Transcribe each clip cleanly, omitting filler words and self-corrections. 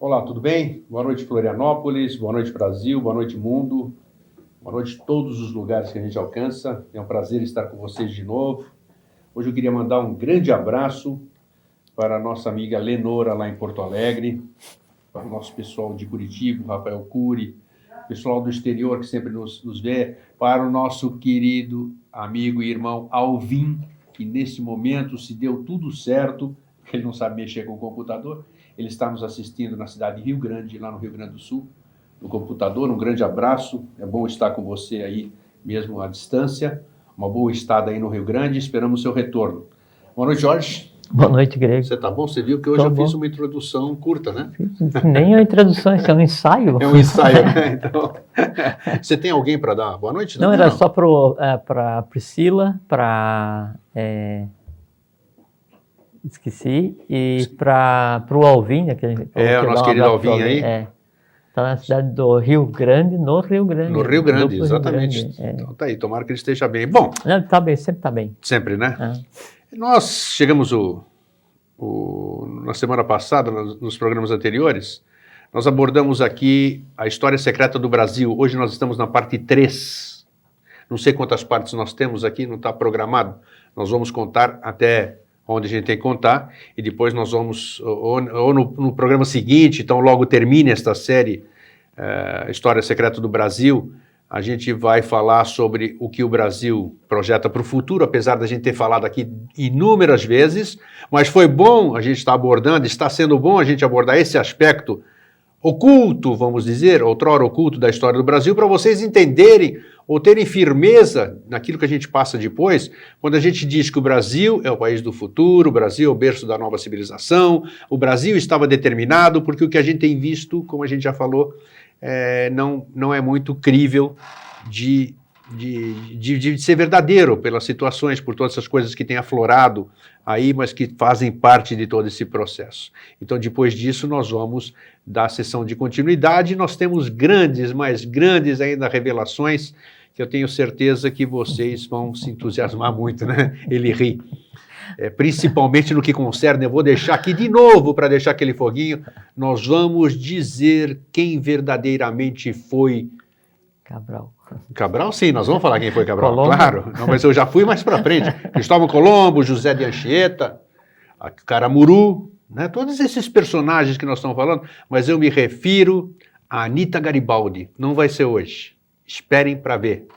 Olá, tudo bem? Boa noite, Florianópolis, boa noite, Brasil, boa noite, mundo, boa noite todos os lugares que a gente alcança. É um prazer estar com vocês de novo. Hoje eu queria mandar um grande abraço para a nossa amiga Lenora, lá em Porto Alegre, para o nosso pessoal de Curitiba, Rafael Cury, pessoal do exterior que sempre nos vê, para o nosso querido amigo e irmão Alvin, que nesse momento se deu tudo certo, porque ele não sabe mexer com o computador. Ele está nos assistindo na cidade de Rio Grande, lá no Rio Grande do Sul, no computador. Um grande abraço, é bom estar com você aí, mesmo à distância. Uma boa estada aí no Rio Grande, esperamos o seu retorno. Boa noite, Jorge. Boa noite, Grego. Você tá bom? Você viu que hoje eu fiz uma introdução curta, né? Nem a introdução, isso é um ensaio. É um ensaio, né? Então, você tem alguém para dar boa noite? Não, era só para Priscila, para... esqueci, e para o Alvin, né, o nosso querido Alvin aí. Está na cidade do Rio Grande, no Rio Grande. No Rio Grande, exatamente. Rio Grande, Então tá aí, tomara que ele esteja bem. Bom... Está bem, sempre está bem. Sempre, né? Nós chegamos na semana passada, nos programas anteriores, nós abordamos aqui a história secreta do Brasil. Hoje nós estamos na parte 3. Não sei quantas partes nós temos aqui, não está programado. Nós vamos contar até onde a gente tem que contar, e depois nós vamos, ou no programa seguinte, então logo termine esta série, História Secreta do Brasil, a gente vai falar sobre o que o Brasil projeta para o futuro, apesar da gente ter falado aqui inúmeras vezes, mas foi bom a gente estar abordando, está sendo bom a gente abordar esse aspecto oculto, vamos dizer, outrora oculto da história do Brasil, para vocês entenderem ou terem firmeza naquilo que a gente passa depois, quando a gente diz que o Brasil é o país do futuro, o Brasil é o berço da nova civilização, o Brasil estava determinado, porque o que a gente tem visto, como a gente já falou, não é muito crível de ser verdadeiro pelas situações, por todas essas coisas que têm aflorado aí, mas que fazem parte de todo esse processo. Então, depois disso, nós vamos dar a sessão de continuidade. Nós temos mais grandes ainda revelações, que eu tenho certeza que vocês vão se entusiasmar muito, né? Ele ri. Principalmente no que concerne, eu vou deixar aqui de novo, para deixar aquele foguinho, nós vamos dizer quem verdadeiramente foi Cabral. Cabral, sim, nós vamos falar quem foi Cabral, Colombo. claro. Não, mas eu já fui mais para frente. Cristóvão Colombo, José de Anchieta, Caramuru, né? Todos esses personagens que nós estamos falando, mas eu me refiro a Anita Garibaldi. Não vai ser hoje. Esperem para ver.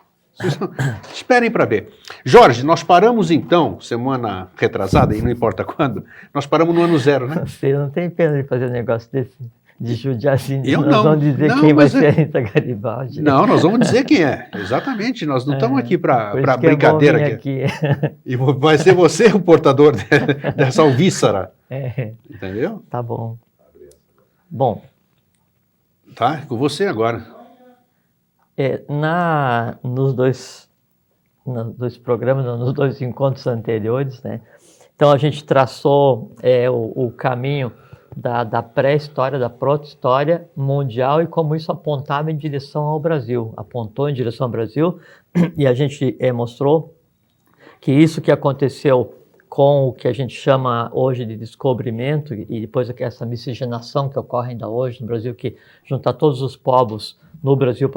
Esperem para ver. Jorge, nós paramos então, semana retrasada, e não importa quando, nós paramos no ano 0, né? Você não tem pena de fazer um negócio desse, de judiar assim? Eu nós não. Vamos dizer não, quem vai ser a Anita Garibaldi. Não, nós vamos dizer quem é. Exatamente, nós não estamos aqui para brincadeira. Aqui. E vai ser você o portador dessa alvíssara. Entendeu? Tá bom. Bom. Tá, com você agora. Nos dois programas, nos dois encontros anteriores, né? Então a gente traçou o caminho da pré-história, da proto-história mundial e como isso apontava em direção ao Brasil, apontou em direção ao Brasil, e a gente mostrou que isso que aconteceu com o que a gente chama hoje de descobrimento e depois essa miscigenação que ocorre ainda hoje no Brasil, que junta todos os povos no Brasil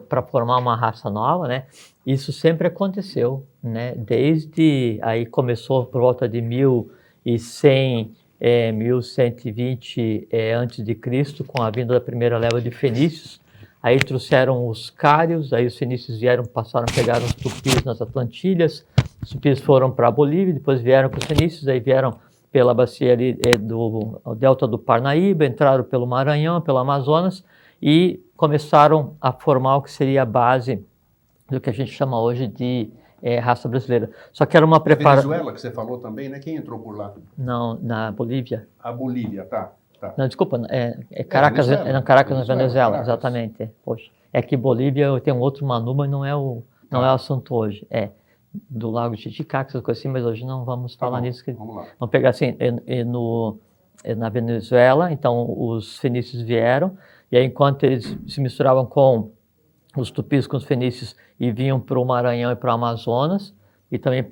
para formar uma raça nova, né? Isso sempre aconteceu, né? Desde aí começou por volta de 1100, 1120 antes de Cristo, com a vinda da primeira leva de fenícios. Aí trouxeram os cários, aí os fenícios passaram a pegar os tupis nas Atlantilhas, os tupis foram para a Bolívia, depois vieram com os fenícios, aí vieram pela bacia ali, do delta do Parnaíba, entraram pelo Maranhão, pelo Amazonas, e começaram a formar o que seria a base do que a gente chama hoje de raça brasileira. Só que era uma preparação... Venezuela, que você falou também, né? Quem entrou por lá? Não, na Bolívia. A Bolívia, tá. Não, desculpa, Caracas, Caracas, na Venezuela, exatamente. Poxa, é que Bolívia tem um outro Manu, mas não é o assunto hoje. Do Lago Titicaca, essas coisas assim, mas hoje não vamos falar nisso. Vamos lá. Vamos pegar assim, na Venezuela, então os fenícios vieram, e aí enquanto eles se misturavam com os tupis, com os fenícios, e vinham para o Maranhão e para o Amazonas, e também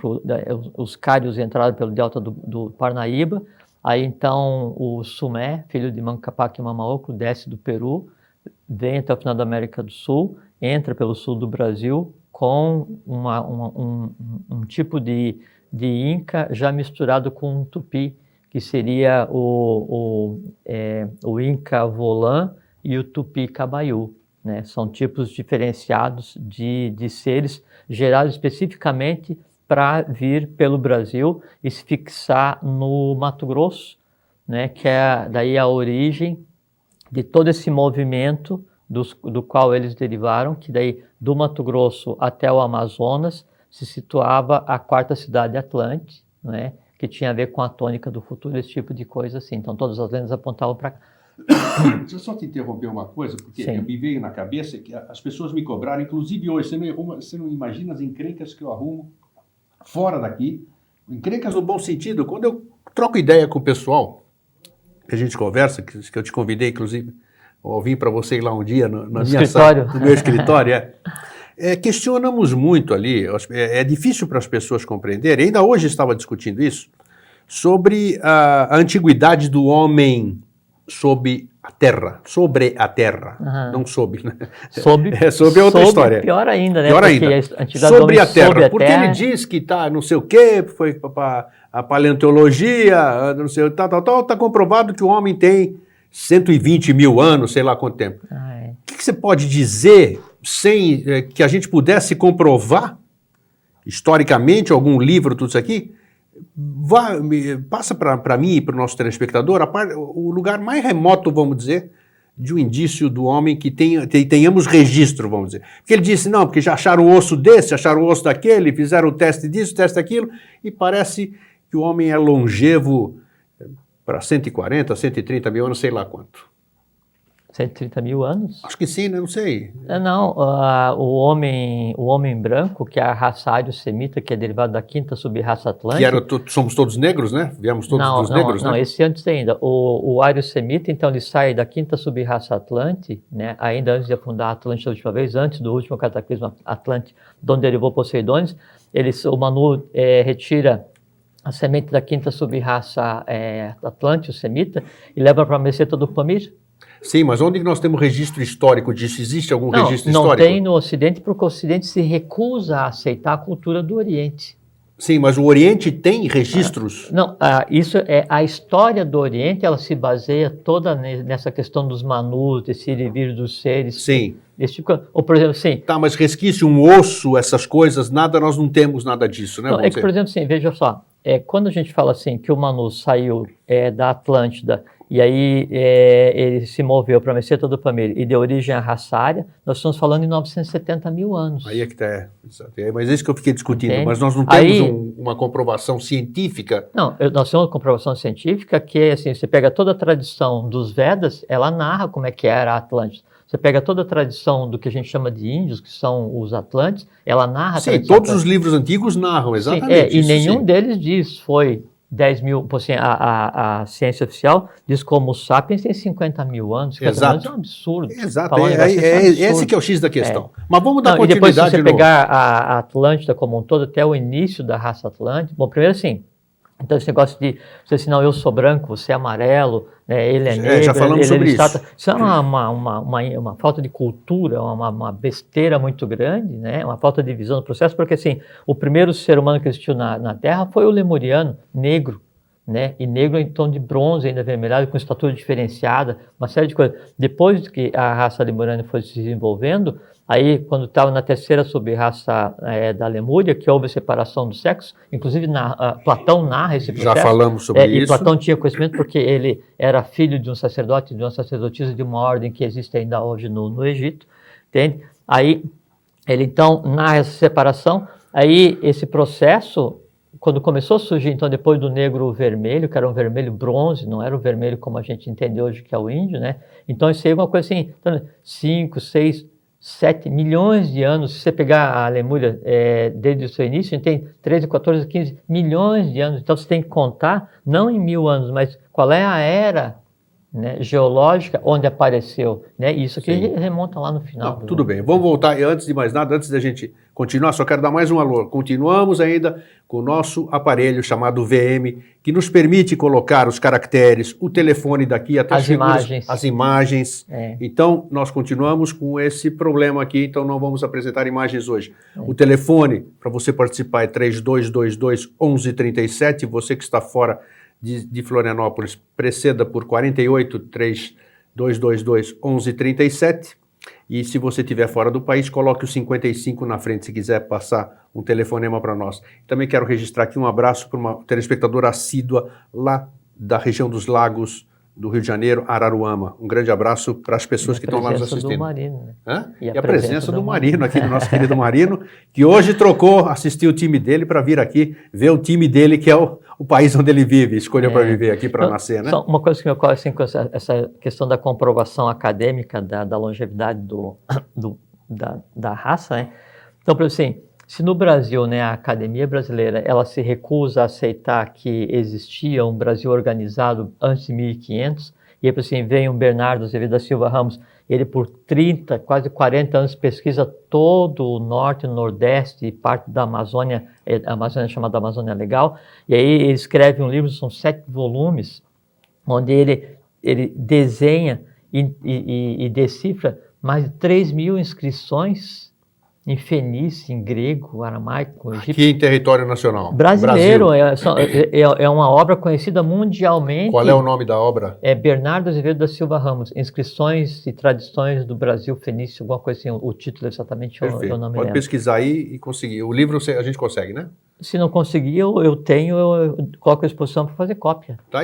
os cários entraram pelo delta do Parnaíba, Aí então o Sumé, filho de Manco Cápac Mamaoco, desce do Peru, vem até o final da América do Sul, entra pelo sul do Brasil com um tipo de Inca já misturado com um Tupi, que seria o Inca Volã e o Tupi Cabaiú, né? São tipos diferenciados de seres gerados especificamente para vir pelo Brasil e se fixar no Mato Grosso, né? Que é daí a origem de todo esse movimento do qual eles derivaram, que daí do Mato Grosso até o Amazonas se situava a quarta cidade Atlante, né? Que tinha a ver com a tônica do futuro, esse tipo de coisa assim. Então todas as lendas apontavam para cá. Deixa eu só te interromper uma coisa, porque Sim. me veio na cabeça que as pessoas me cobraram, inclusive hoje, você não imagina as encrencas que eu arrumo fora daqui, encrencas no bom sentido. Quando eu troco ideia com o pessoal, que a gente conversa, que eu te convidei, inclusive, eu vim para você ir lá um dia no meu escritório, questionamos muito ali, é difícil para as pessoas compreenderem, ainda hoje estava discutindo isso, sobre a antiguidade do homem sobre a Terra, não soube, né? Sobre outra história. Pior ainda, né? Pior ainda. Sobre a Terra, porque ele diz que tá não sei o quê, foi para a paleontologia, não sei, tá comprovado que o homem tem 120 mil anos, sei lá quanto tempo. O que você pode dizer sem que a gente pudesse comprovar historicamente, algum livro, tudo isso aqui? Passa para mim e para o nosso telespectador o lugar mais remoto, vamos dizer, de um indício do homem que tenhamos registro, vamos dizer. Porque ele disse, não, porque já acharam o osso desse, acharam o osso daquele, fizeram o teste disso, teste daquilo, e parece que o homem é longevo para 140, 130 mil anos, sei lá quanto. 130 mil anos? Acho que sim, né? Não sei. Não, o homem branco, que é a raça ário-semita, que é derivado da quinta sub-raça atlântica. Somos todos negros, né? Viemos todos dos negros, né? Não, esse antes ainda. O ário-semita, então, ele sai da quinta sub-raça Atlante, né? Ainda antes de afundar a Atlântida a última vez, antes do último cataclismo Atlante, de onde derivou Poseidones, o Manu retira a semente da quinta sub-raça Atlante, o semita, e leva para a meseta do Pamir. Sim, mas onde nós temos registro histórico disso? Existe algum registro histórico? Não tem no Ocidente, porque o Ocidente se recusa a aceitar a cultura do Oriente. Sim, mas o Oriente tem registros? Isso é a história do Oriente, ela se baseia toda nessa questão dos manus, desse ir e vir dos seres. Sim. Esse tipo, ou, por exemplo, sim. Tá, mas resquício, um osso, essas coisas, nós não temos nada disso, né? Não, por exemplo, sim, veja só, quando a gente fala assim que o Manu saiu da Atlântida e aí ele se moveu para a meseta do Pamir e deu origem à raça ária, nós estamos falando em 970 mil anos. Aí é que está, mas é isso que eu fiquei discutindo, entende? Mas nós não temos uma comprovação científica. Não, nós temos uma comprovação científica que é assim, você pega toda a tradição dos Vedas, ela narra como é que era a Atlântida. Você pega toda a tradição do que a gente chama de índios, que são os Atlantes, ela narra... Sim, todos os livros antigos narram, exatamente. Sim, e nenhum deles diz, foi 10 mil... Assim, a ciência oficial diz como os sapiens têm 50 mil anos. 50 anos é um absurdo. Exato, esse que é o X da questão. Mas vamos dar continuidade. E depois, se você pegar a Atlântida como um todo, até o início da raça Atlântica... Bom, primeiro assim... Então, esse negócio de você assim, não, eu sou branco, você é amarelo, né, ele é negro, já falamos sobre isso. Isso é uma falta de cultura, uma besteira muito grande, né, uma falta de visão do processo, porque assim, o primeiro ser humano que existiu na Terra foi o lemuriano, negro, né, e negro em tom de bronze, ainda avermelhado, com estatura diferenciada, uma série de coisas. Depois que a raça lemuriana foi se desenvolvendo, aí, quando estava na terceira sub-raça da Lemúria, que houve a separação do sexo, inclusive Platão narra esse processo. Já falamos sobre isso. E Platão tinha conhecimento porque ele era filho de um sacerdote, de uma sacerdotisa de uma ordem que existe ainda hoje no Egito, entende? Aí, ele então narra essa separação, aí esse processo, quando começou a surgir, então, depois do negro vermelho, que era um vermelho bronze, não era o vermelho como a gente entende hoje, que é o índio, né? Então, isso aí é uma coisa assim, 5, 6... 7 milhões de anos, se você pegar a Lemúria desde o seu início, a gente tem 13, 14, 15 milhões de anos, então você tem que contar, não em 1000 anos, mas qual é a era né, geológica onde apareceu, né? Isso aqui Sim. remonta lá no final. Não, tudo bem, vamos voltar. E antes de mais nada, antes da gente continuar, só quero dar mais um alô. Continuamos ainda com o nosso aparelho chamado VM, que nos permite colocar os caracteres, o telefone daqui até as imagens. Então, nós continuamos com esse problema aqui, então não vamos apresentar imagens hoje. O telefone para você participar é 3222-1137. Você que está fora de Florianópolis, preceda por 48-3222-1137. E se você estiver fora do país, coloque o 55 na frente, se quiser passar um telefonema para nós. Também quero registrar aqui um abraço para uma telespectadora assídua lá da região dos Lagos, do Rio de Janeiro, Araruama. Um grande abraço para as pessoas que estão lá nos assistindo. Do Marino, né? E a presença do Marino aqui, do nosso querido Marino, que hoje trocou, assistiu o time dele para vir aqui ver o time dele, que é o país onde ele vive, escolheu para viver aqui, para nascer, né? Só uma coisa que me ocorre, assim, com essa questão da comprovação acadêmica da longevidade da raça, né? Então, por exemplo, assim, se no Brasil, né, a Academia Brasileira, ela se recusa a aceitar que existia um Brasil organizado antes de 1500, e aí, assim, vem o Bernardo Azevedo da Silva Ramos, ele por 30, quase 40 anos pesquisa todo o norte, o nordeste e parte da Amazônia, a Amazônia é chamada Amazônia Legal, e aí ele escreve um livro, são 7 volumes, onde ele desenha e decifra mais de 3.000 inscrições em fenício, em grego, aramaico, egípcio. Aqui em território nacional. Brasileiro, é uma obra conhecida mundialmente. Qual é o nome da obra? É Bernardo Azevedo da Silva Ramos, Inscrições e Tradições do Brasil Fenício, alguma coisa assim, o título exatamente eu não me Pode lembro. pesquisar aí e conseguir. O livro a gente consegue, né? Se não conseguir, eu coloco a exposição para fazer cópia. Tá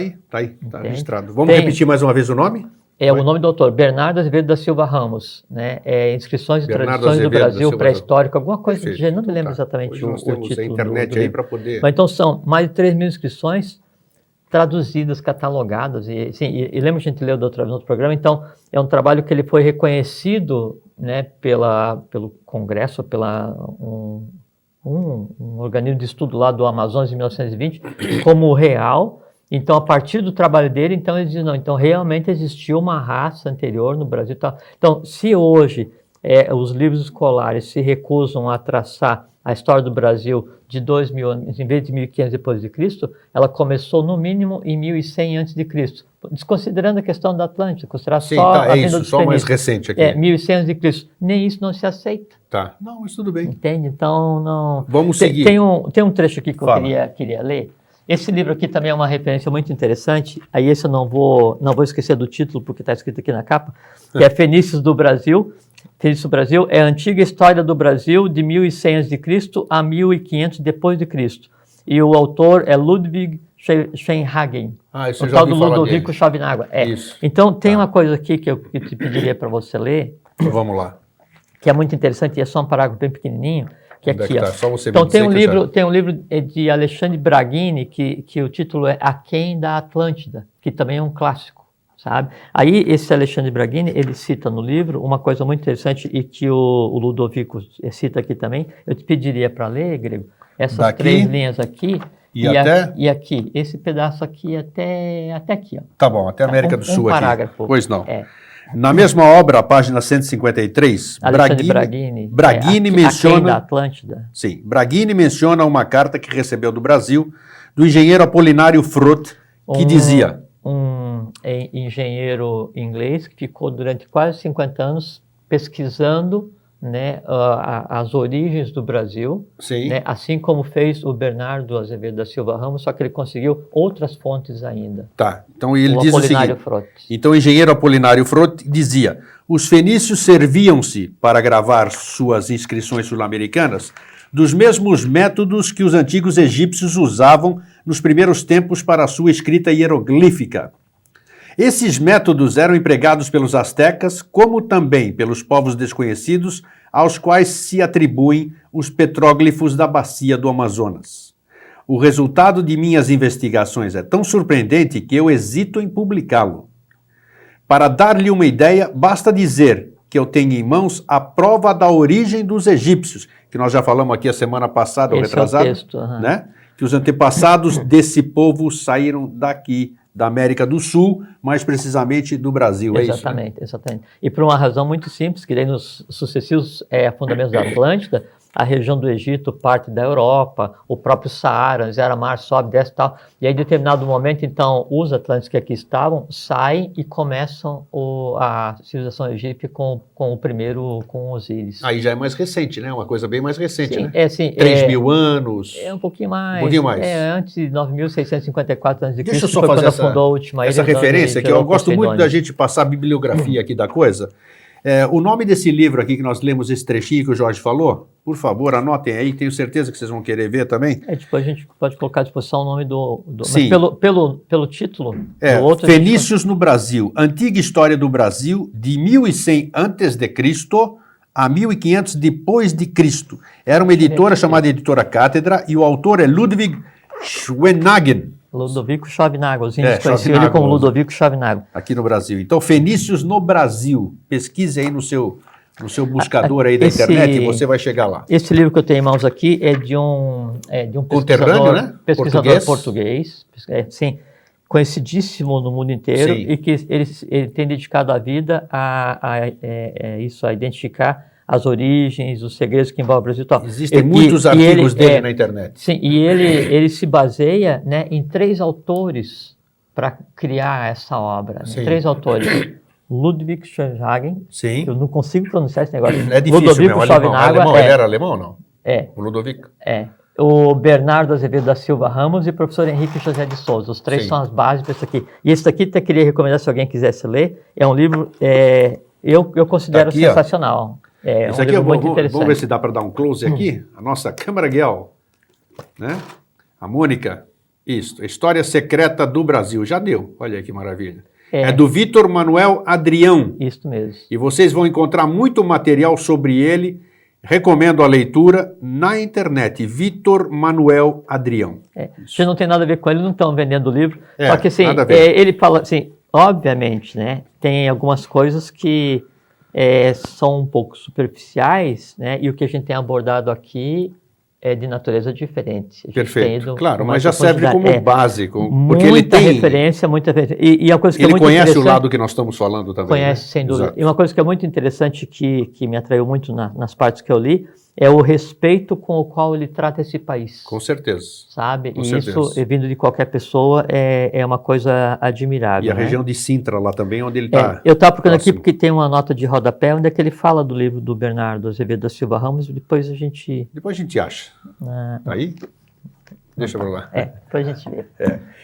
registrado. Vamos repetir mais uma vez o nome? O nome do autor, Bernardo Azevedo da Silva Ramos, né? Inscrições e Tradições do Brasil Pré-Histórico, alguma coisa do gênero, não me lembro exatamente o título. A internet aí para poder... Mas então são mais de 3.000 inscrições traduzidas, catalogadas, e lembra que a gente leu no outro programa, então é um trabalho que ele foi reconhecido, né, pelo Congresso, um organismo de estudo lá do Amazonas em 1920, como real. Então, a partir do trabalho dele, então ele diz, não, então realmente existiu uma raça anterior no Brasil. Então, se hoje os livros escolares se recusam a traçar a história do Brasil de 2.000 anos, em vez de 1.500 depois de Cristo, ela começou no mínimo em 1.100 antes de Cristo, desconsiderando a questão da Atlântida, considerar só a vinda dos só mais recente aqui. 1.100 antes de Cristo. Nem isso não se aceita. Tá. Não, mas tudo bem. Entende? Então, não... Vamos seguir. Tem um trecho aqui que eu queria ler. Esse livro aqui também é uma referência muito interessante, aí esse eu não vou esquecer do título, porque está escrito aqui na capa, que é Fenícios do Brasil. Fenícios do Brasil é a antiga história do Brasil de 1100 a.C. a 1500 depois de Cristo. E o autor é Ludwig Scheinhagen, isso o tal do Ludovico Chavinagua. Isso. Então tem uma coisa aqui que eu te pediria para você ler. Vamos lá. Que é muito interessante, e é só um parágrafo bem pequenininho. Que aqui, Só você então tem um livro de Alexandre Braghini que o título é Aquém da Atlântida, que também é um clássico, sabe? Aí esse Alexandre Braghini, ele cita no livro uma coisa muito interessante e que o Ludovico cita aqui também. Eu te pediria para ler, Grego, essas 3 linhas aqui e aqui, esse pedaço aqui até aqui. Ó. Tá bom, até a América do Sul parágrafo. Aqui. Pois não. Na mesma obra, página 153, Braghini menciona da Atlântida. Sim, Braghini menciona uma carta que recebeu do Brasil do engenheiro Apolinário Frot, que dizia... Um engenheiro inglês que ficou durante quase 50 anos pesquisando, né, as origens do Brasil, né, assim como fez o Bernardo Azevedo da Silva Ramos, só que ele conseguiu outras fontes ainda. Tá, então ele diz o seguinte, Frot. Então o engenheiro Apolinário Frot dizia, os fenícios serviam-se para gravar suas inscrições sul-americanas dos mesmos métodos que os antigos egípcios usavam nos primeiros tempos para a sua escrita hieroglífica. Esses métodos eram empregados pelos astecas, como também pelos povos desconhecidos, aos quais se atribuem os petróglifos da bacia do Amazonas. O resultado de minhas investigações é tão surpreendente que eu hesito em publicá-lo. Para dar-lhe uma ideia, basta dizer que eu tenho em mãos a prova da origem dos egípcios, que nós já falamos aqui a semana passada, ou retrasada, é o texto, né? Que os antepassados desse povo saíram daqui, da América do Sul, mais precisamente do Brasil, é isso? Né? Exatamente. E por uma razão muito simples, que daí nos sucessivos afundamentos da Atlântida, a região do Egito parte da Europa, o próprio Saara, zero mar, sobe, desce e tal. E aí, em determinado momento, então, os atlantes que aqui estavam saem e começam a civilização egípcia com o primeiro, com Osíris. Aí já é mais recente, né? Uma coisa bem mais recente, Sim, né? sim, 3.000 anos. É um pouquinho mais. Um pouquinho mais. Antes de 9.654 a.C. Deixa eu só fazer essa referência, que eu gosto muito da gente passar a bibliografia aqui da coisa. O nome desse livro aqui que nós lemos, esse trechinho que o Jorge falou, por favor, anotem aí, tenho certeza que vocês vão querer ver também. Depois a gente pode colocar à disposição o nome do Sim. Mas pelo título do outro... Fenícios no Brasil, Antiga História do Brasil, de 1100 a.C. a 1500 depois de Cristo. Era uma editora chamada Editora Cátedra e o autor é Ludwig Schwenagen. Ludovico Chavinago, os índios conheciam ele como Ludovico Chavinago. Aqui no Brasil. Então, Fenícios no Brasil. Pesquise aí no seu buscador aí da internet e você vai chegar lá. Esse livro que eu tenho em mãos aqui é de um conterrâneo, né? Pesquisador português, sim, conhecidíssimo no mundo inteiro. Sim. E que ele tem dedicado a vida a identificar as origens, os segredos que envolvem o Brasil e tal. Existem muitos artigos dele na internet. Sim, e ele se baseia, né, em 3 autores para criar essa obra. Né? 3 autores. Ludwig Schwenagen, sim. Eu não consigo pronunciar esse negócio. É difícil mesmo, alemão. Ele era alemão ou não? O Ludovico? O Bernardo Azevedo da Silva Ramos e o professor Henrique José de Souza. Os 3 sim. São as bases para isso aqui. E esse daqui eu queria recomendar se alguém quisesse ler. É um livro, eu considero aqui, sensacional. Isso aqui muito interessante. Vamos ver se dá para dar um close aqui. A nossa câmera Guel, né? A Mônica, isso. História Secreta do Brasil. Já deu, olha aí que maravilha. É do Vitor Manuel Adrião. Isso mesmo. E vocês vão encontrar muito material sobre ele. Recomendo a leitura na internet. Vitor Manuel Adrião. Se não tem nada a ver com ele, não estão vendendo o livro. Só que assim, ele fala assim, obviamente, né? Tem algumas coisas que são um pouco superficiais, né? E o que a gente tem abordado aqui é de natureza diferente. Perfeito, claro, mas já serve como base, porque ele muita tem referência, e a coisa que ele é muito conhece o lado que nós estamos falando também. Conhece, né? sem dúvida. Exato. E uma coisa que é muito interessante, que me atraiu muito nas partes que eu li, é o respeito com o qual ele trata esse país. Com certeza. Sabe? Com e certeza. Isso, vindo de qualquer pessoa, é uma coisa admirável. E a região de Sintra lá também, onde ele está. Eu estava procurando aqui porque tem uma nota de rodapé onde é que ele fala do livro do Bernardo Azevedo da Silva Ramos, depois a gente acha. Tá aí? Deixa para lá. Depois a gente vê.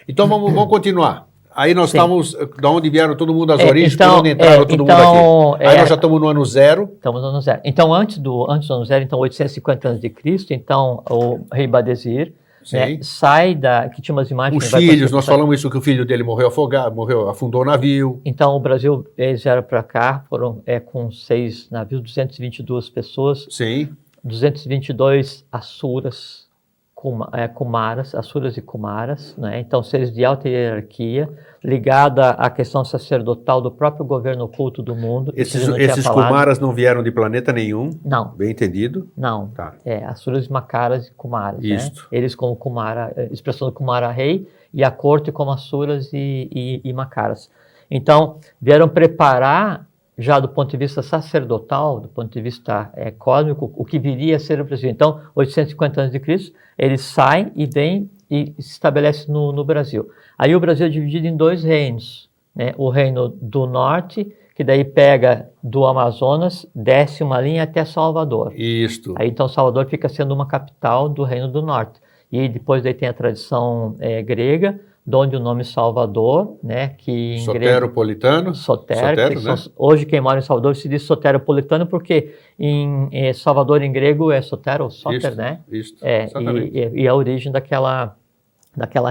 Então vamos continuar. Aí nós estamos, da onde vieram todo mundo, as origens, por onde entraram todo mundo aqui. Aí nós já estamos no ano 0. Estamos no ano 0. Então, antes do ano 0, então 850 a.C., então o rei Badesir, né, sai que tinha umas imagens... Os filhos, nós falamos isso, que o filho dele morreu afogado, afundou o navio. Então, o Brasil, eles vieram para cá, foram com 6 navios, 222 pessoas. Sim. 222 Asuras, Kumaras, Asuras e Kumaras, né? Então seres de alta hierarquia, ligada à questão sacerdotal do próprio governo oculto do mundo. Esses Kumaras não vieram de planeta nenhum? Não. Bem entendido? Não. Tá. Asuras, Makaras e Kumaras. Isso. Né? Eles como Kumara, expressão do Kumara rei, e a corte como Asuras e Makaras. Então, vieram preparar, já do ponto de vista sacerdotal, do ponto de vista cósmico, o que viria a ser o Brasil. Então, 850 anos de Cristo, eles saem e vêm e se estabelecem no Brasil. Aí o Brasil é dividido em 2 reinos, né? O reino do norte, que daí pega do Amazonas, desce uma linha até Salvador. Isto. Aí então Salvador fica sendo uma capital do reino do norte. E depois daí tem a tradição grega, de onde o nome Salvador, né, que em Soteropolitano. Sotero, né? Hoje quem mora em Salvador se diz soteropolitano, porque em Salvador em grego é sotero, soter, né? Isso, e a origem daquela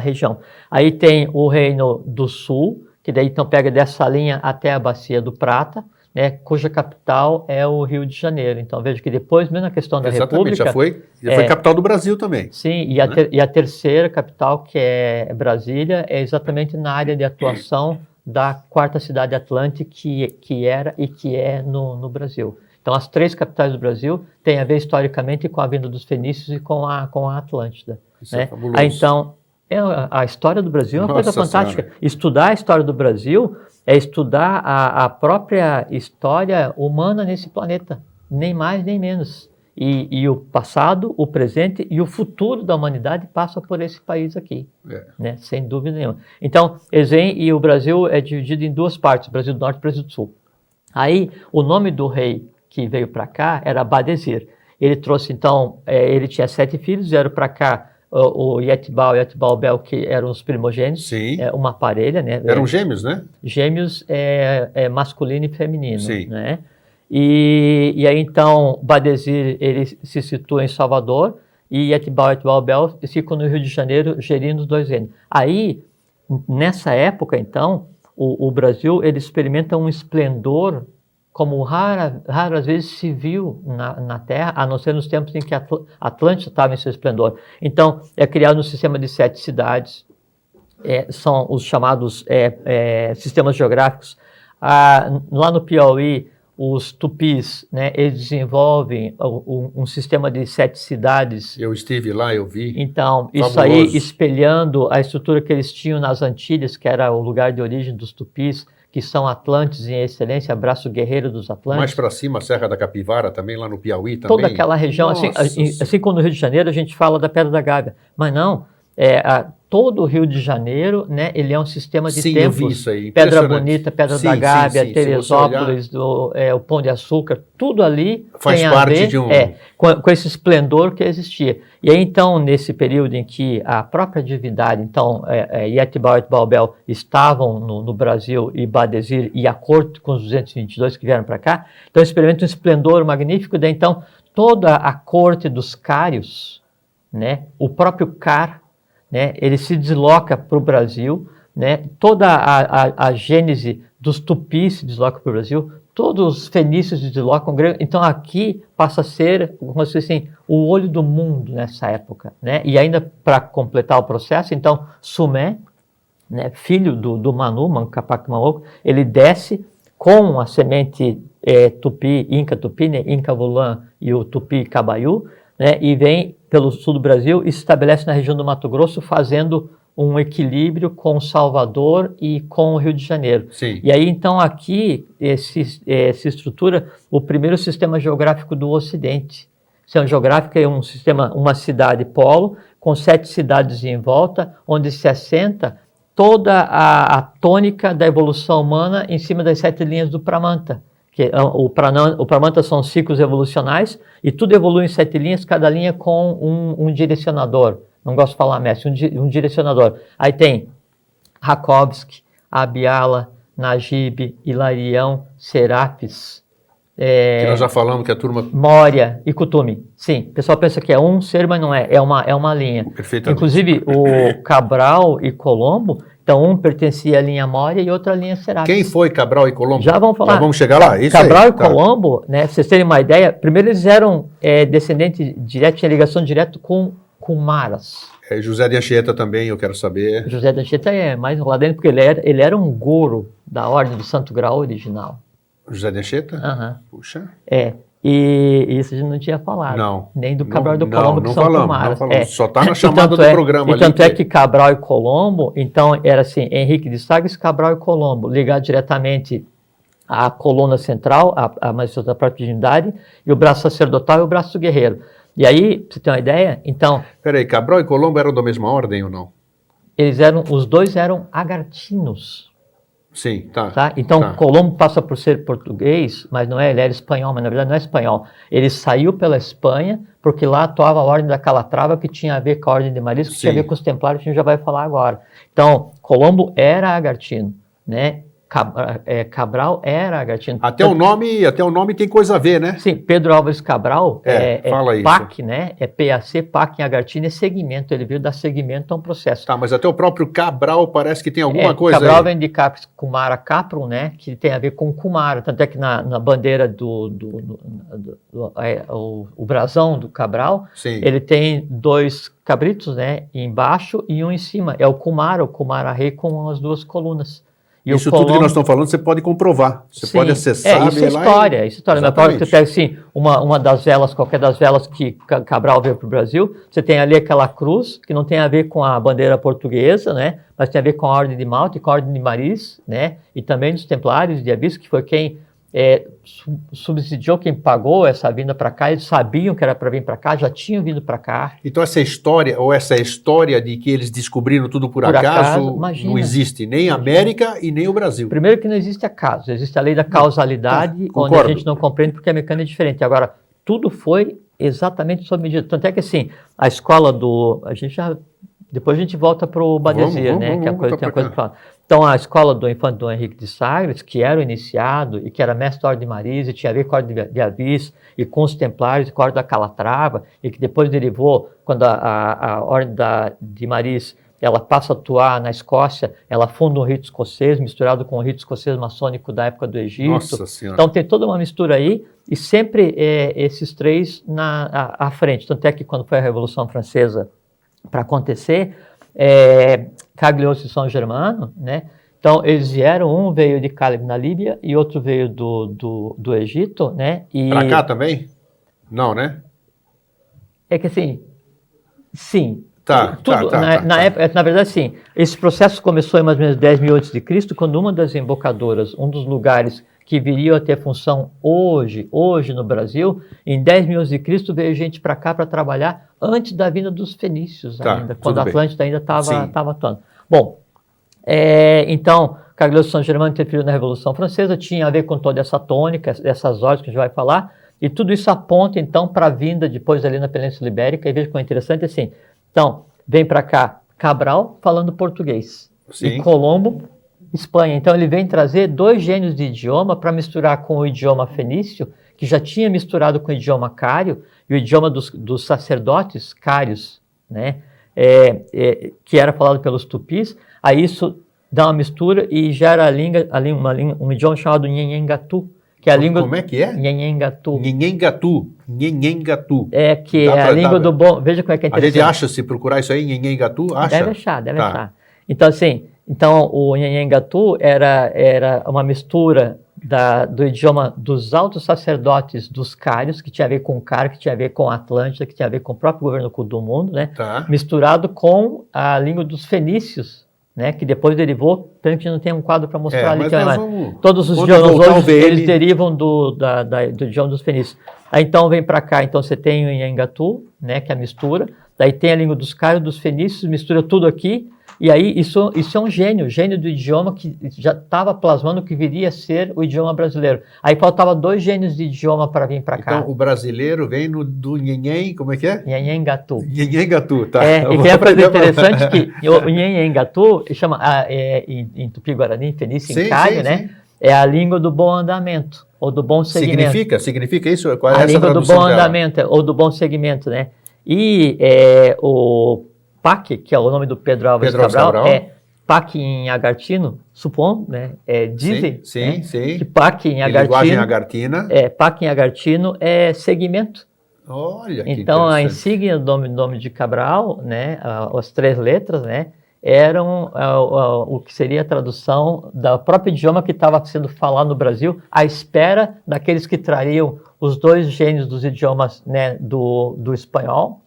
região. Aí tem o reino do sul, que daí então pega dessa linha até a Bacia do Prata, né, cuja capital é o Rio de Janeiro. Então veja que depois, mesmo na questão da República... Já foi capital do Brasil também. Sim, e a terceira capital, que é Brasília, é exatamente na área de atuação da 4ª cidade atlântica, que era e que é no Brasil. Então as 3 capitais do Brasil têm a ver historicamente com a vinda dos fenícios e com a Atlântida. Isso né? é fabuloso. Aí então, A história do Brasil é uma coisa Nossa fantástica. Senhora. Estudar a história do Brasil é estudar a própria história humana nesse planeta, nem mais nem menos. E o passado, o presente e o futuro da humanidade passa por esse país aqui, né? Sem dúvida nenhuma. Então, eles vêm e o Brasil é dividido em duas partes, Brasil do Norte e Brasil do Sul. Aí, o nome do rei que veio para cá era Badesir. Ele trouxe, então, ele tinha 7 filhos, vieram para cá o Yetbal e Yetbalbel, que eram os primogênitos, uma parelha, né? Eram gêmeos, né? Gêmeos masculino e feminino, Sim. né? E aí, então, Badesir, ele se situa em Salvador e Yetbal e Yetbalbel ficam no Rio de Janeiro, gerindo os 2 reinos. Aí, nessa época, então, o Brasil, ele experimenta um esplendor como raras vezes se viu na Terra, a não ser nos tempos em que Atlântida estava em seu esplendor. Então, é criado um sistema de 7 cidades, são os chamados sistemas geográficos. Lá no Piauí, os tupis, né, eles desenvolvem um sistema de 7 cidades. Eu estive lá, eu vi. Então, Fabuloso. Isso aí espelhando a estrutura que eles tinham nas Antilhas, que era o lugar de origem dos tupis, que são Atlantes em excelência, braço guerreiro dos Atlantes. Mais para cima, a Serra da Capivara também, lá no Piauí também. Toda aquela região, assim como no Rio de Janeiro, a gente fala da Pedra da Gávea, mas não, todo o Rio de Janeiro, né, ele é um sistema de templos. Eu vi isso aí, Pedra Bonita, Pedra da Gávea, Teresópolis, o Pão de Açúcar, tudo ali faz tem parte a ver de um... com esse esplendor que existia. E aí, então, nesse período em que a própria divindade, então, Yetbal e Yetbalbel estavam no Brasil, e Badesir e a corte com os 222 que vieram para cá, então experimenta um esplendor magnífico. Daí, então, toda a corte dos cários, né, o próprio Car, né, ele se desloca para o Brasil, né, toda a gênese dos tupis se desloca para o Brasil, todos os fenícios se deslocam. Então aqui passa a ser, como se assim, o olho do mundo nessa época, né? E ainda para completar o processo, então Sumé, né, filho do Manu, Manco Capac Maoco, ele desce com a semente tupi, né, Inca Vulã e o tupi Cabaiú, né, e vem pelo sul do Brasil e se estabelece na região do Mato Grosso, fazendo um equilíbrio com Salvador e com o Rio de Janeiro. Sim. E aí, então, aqui se estrutura o primeiro sistema geográfico do Ocidente. O sistema geográfico é uma cidade polo, com 7 cidades em volta, onde se assenta toda a tônica da evolução humana em cima das 7 linhas do Pramanta. O Pramanta são ciclos evolucionais e tudo evolui em 7 linhas, cada linha com um direcionador. Não gosto de falar mestre, um direcionador. Aí tem Rakovsky, Abiala, Najib, Hilarião, Serapis. Que nós já falamos que a turma... Mória e Kutumi. Sim, o pessoal pensa que é um ser, mas não é. É uma linha. Perfeitamente. Inclusive, o Cabral e Colombo, então um pertencia à linha Mória e outra à linha Serapis. Quem foi Cabral e Colombo? Já vamos falar. Já vamos chegar lá. Isso Cabral aí, e Colombo, né, para vocês terem uma ideia, primeiro eles eram descendentes diretos, tinha ligação direta com Maras. José de Anchieta também, eu quero saber. José de Anchieta é mais lá dentro, porque ele era um goro da Ordem do Santo Grau original. José de Anchieta? Aham. Puxa. E isso a gente não tinha falado. Não. Nem do Cabral e do Colombo, que não são falamos, Maras. não falamos. Só está na chamada do programa ali. Tanto é que Cabral e Colombo, então era assim, Henrique de Sagres, Cabral e Colombo, ligado diretamente à coluna central, a magistratura da própria divindade, e o braço sacerdotal e o braço guerreiro. E aí, pra você ter uma ideia, então... Peraí, Cabral e Colombo eram da mesma ordem ou não? Os dois eram agartinos. Sim, tá. Então, tá. Colombo passa por ser português, mas não é, ele era espanhol, mas na verdade não é espanhol. Ele saiu pela Espanha, porque lá atuava a Ordem da Calatrava, que tinha a ver com a Ordem de Marisco, que tinha a ver com os Templários, que a gente já vai falar agora. Então, Colombo era agartino, né? Cabral era agartino. Até o nome tem coisa a ver, né? Sim, Pedro Álvares Cabral fala PAC, isso. né? É PAC, PAC em agartino é segmento, ele veio dar segmento a um processo. Tá, mas até o próprio Cabral parece que tem alguma coisa Cabral aí. vem de Capis Kumara Caprum, né? Que tem a ver com Kumara, tanto é que na bandeira o brasão do Cabral, Sim. ele tem 2 cabritos, né? Embaixo e um em cima, é o Kumara Rei com as 2 colunas. E isso tudo que nós estamos falando, você pode comprovar. Você pode acessar. Isso é história. Isso é história. Na prova que você pega assim, uma das velas, qualquer das velas que Cabral veio para o Brasil, você tem ali aquela cruz, que não tem a ver com a bandeira portuguesa, né? Mas tem a ver com a Ordem de Malta e com a Ordem de Maris, né? E também dos Templários de Aviso, que foi quem subsidiou, quem pagou essa vinda para cá. Eles sabiam que era para vir para cá, já tinham vindo para cá. Então essa história de que eles descobriram tudo por acaso não existe, nem a América e nem o Brasil. Primeiro que não existe acaso, existe a lei da causalidade, onde a gente não compreende porque a mecânica é diferente. Agora, tudo foi exatamente sob medida. Tanto é que assim, a escola depois a gente volta para o Badesir, né? Que tem uma coisa para falar. Então, a escola do infante Dom Henrique de Sagres, que era o iniciado e que era mestre da Ordem de Maris, e tinha a ver com a Ordem de Avis, e com os Templários, e com a Ordem da Calatrava, e que depois derivou, quando a Ordem de Maris ela passa a atuar na Escócia, ela funda um rito escocês, misturado com o rito escocês maçônico da época do Egito. Nossa Senhora. Então, tem toda uma mistura aí, e sempre esses três à frente. Tanto é que quando foi a Revolução Francesa para acontecer, Cagliostro e São Germano, né? Então eles vieram, um veio de Caleb na Líbia e outro veio do Egito, né? Para cá também? Não, né? É que assim, sim. Tudo, na época, na verdade, sim. Esse processo começou em mais ou menos 10.000 a.C., quando uma das embocadoras, um dos lugares que viriam a ter função hoje no Brasil, em 10.000 a.C. veio gente para cá para trabalhar antes da vinda dos fenícios ainda, quando a Atlântida ainda estava atuando. Bom, então, Cagliostro e São Germano interferiu na Revolução Francesa, tinha a ver com toda essa tônica, essas ordens que a gente vai falar, e tudo isso aponta, então, para a vinda depois ali na Península Ibérica, e veja como é interessante assim. Então, vem para cá Cabral falando português, e Colombo Espanha. Então ele vem trazer dois gênios de idioma para misturar com o idioma fenício, que já tinha misturado com o idioma cário, e o idioma dos sacerdotes cários, né? Que era falado pelos tupis. Aí isso dá uma mistura e gera um idioma chamado Nhenhengatu, que é a língua... Como é que é? Nhenhengatu. Nhenhengatu. Que é a língua do bom... Veja como é que é interessante. A gente acha, se procurar isso aí, Nhenhengatu, acha? Deve achar. Então, assim, o Nhenhengatu era uma mistura do idioma dos altos sacerdotes dos cários, que tinha a ver com o Cário, que tinha a ver com a Atlântida, que tinha a ver com o próprio governo do mundo, né? Misturado com a língua dos fenícios, né? Que depois derivou, pelo que não tem um quadro para mostrar ali. Todos os idiomas hoje, eles derivam do idioma dos fenícios. Aí então vem para cá, então você tem o Nhenhengatu, né? Que é a mistura, daí tem a língua dos cários, dos fenícios, mistura tudo aqui. E aí, isso é um gênio do idioma que já estava plasmando o que viria a ser o idioma brasileiro. Aí faltava dois gênios de idioma para vir para cá. Então, o brasileiro vem do Nhenhen, como é que é? Nhenhengatu. Nhenhengatu, tá. E tem uma coisa interessante que o Nhenhengatu, chama, em Tupi-Guarani, em fenício, em cário, né? É a língua do bom andamento, ou do bom segmento. Significa isso? Qual é a língua do bom andamento, ou do bom segmento, né? E o PAC, que é o nome do Pedro Álvares Cabral, é PAC em agartino, supom, né? Dizem que PAC em agartino, linguagem agartina. PAC em agartino é segmento. Olha, que então a insígnia do nome de Cabral, né? As três letras, né? Eram o que seria a tradução do próprio idioma que estava sendo falado no Brasil, à espera daqueles que trariam os dois gênios dos idiomas, né? Do espanhol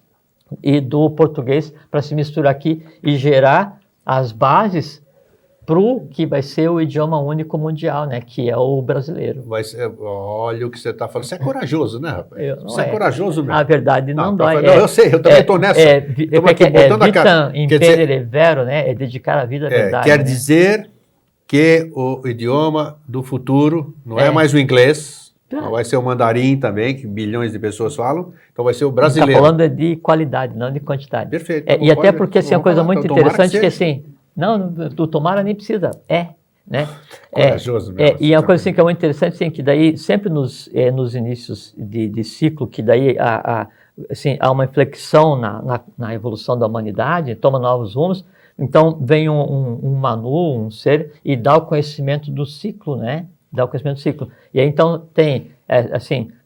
e do português para se misturar aqui e gerar as bases para o que vai ser o idioma único mundial, né? Que é o brasileiro. Olha o que você está falando. Você é corajoso, né, rapaz? Você é corajoso mesmo. A verdade não dói. Não, eu sei, eu também estou nessa. Vitam impedere vero, né? É dedicar a vida à verdade. Quer dizer que o idioma do futuro não é mais o inglês, não vai ser o mandarim também, que bilhões de pessoas falam, então vai ser o brasileiro. Está falando de qualidade, não de quantidade. Perfeito. E até porque assim, é uma coisa muito interessante que assim, não, do tomara nem precisa, né? Corajoso mesmo. E é uma coisa assim que é muito interessante, assim, que daí sempre nos inícios de ciclo, que daí assim, há uma inflexão na evolução da humanidade, toma novos rumos, então vem um Manu, um ser, e dá o conhecimento do ciclo, né? Dá o conhecimento do ciclo. E aí então tem,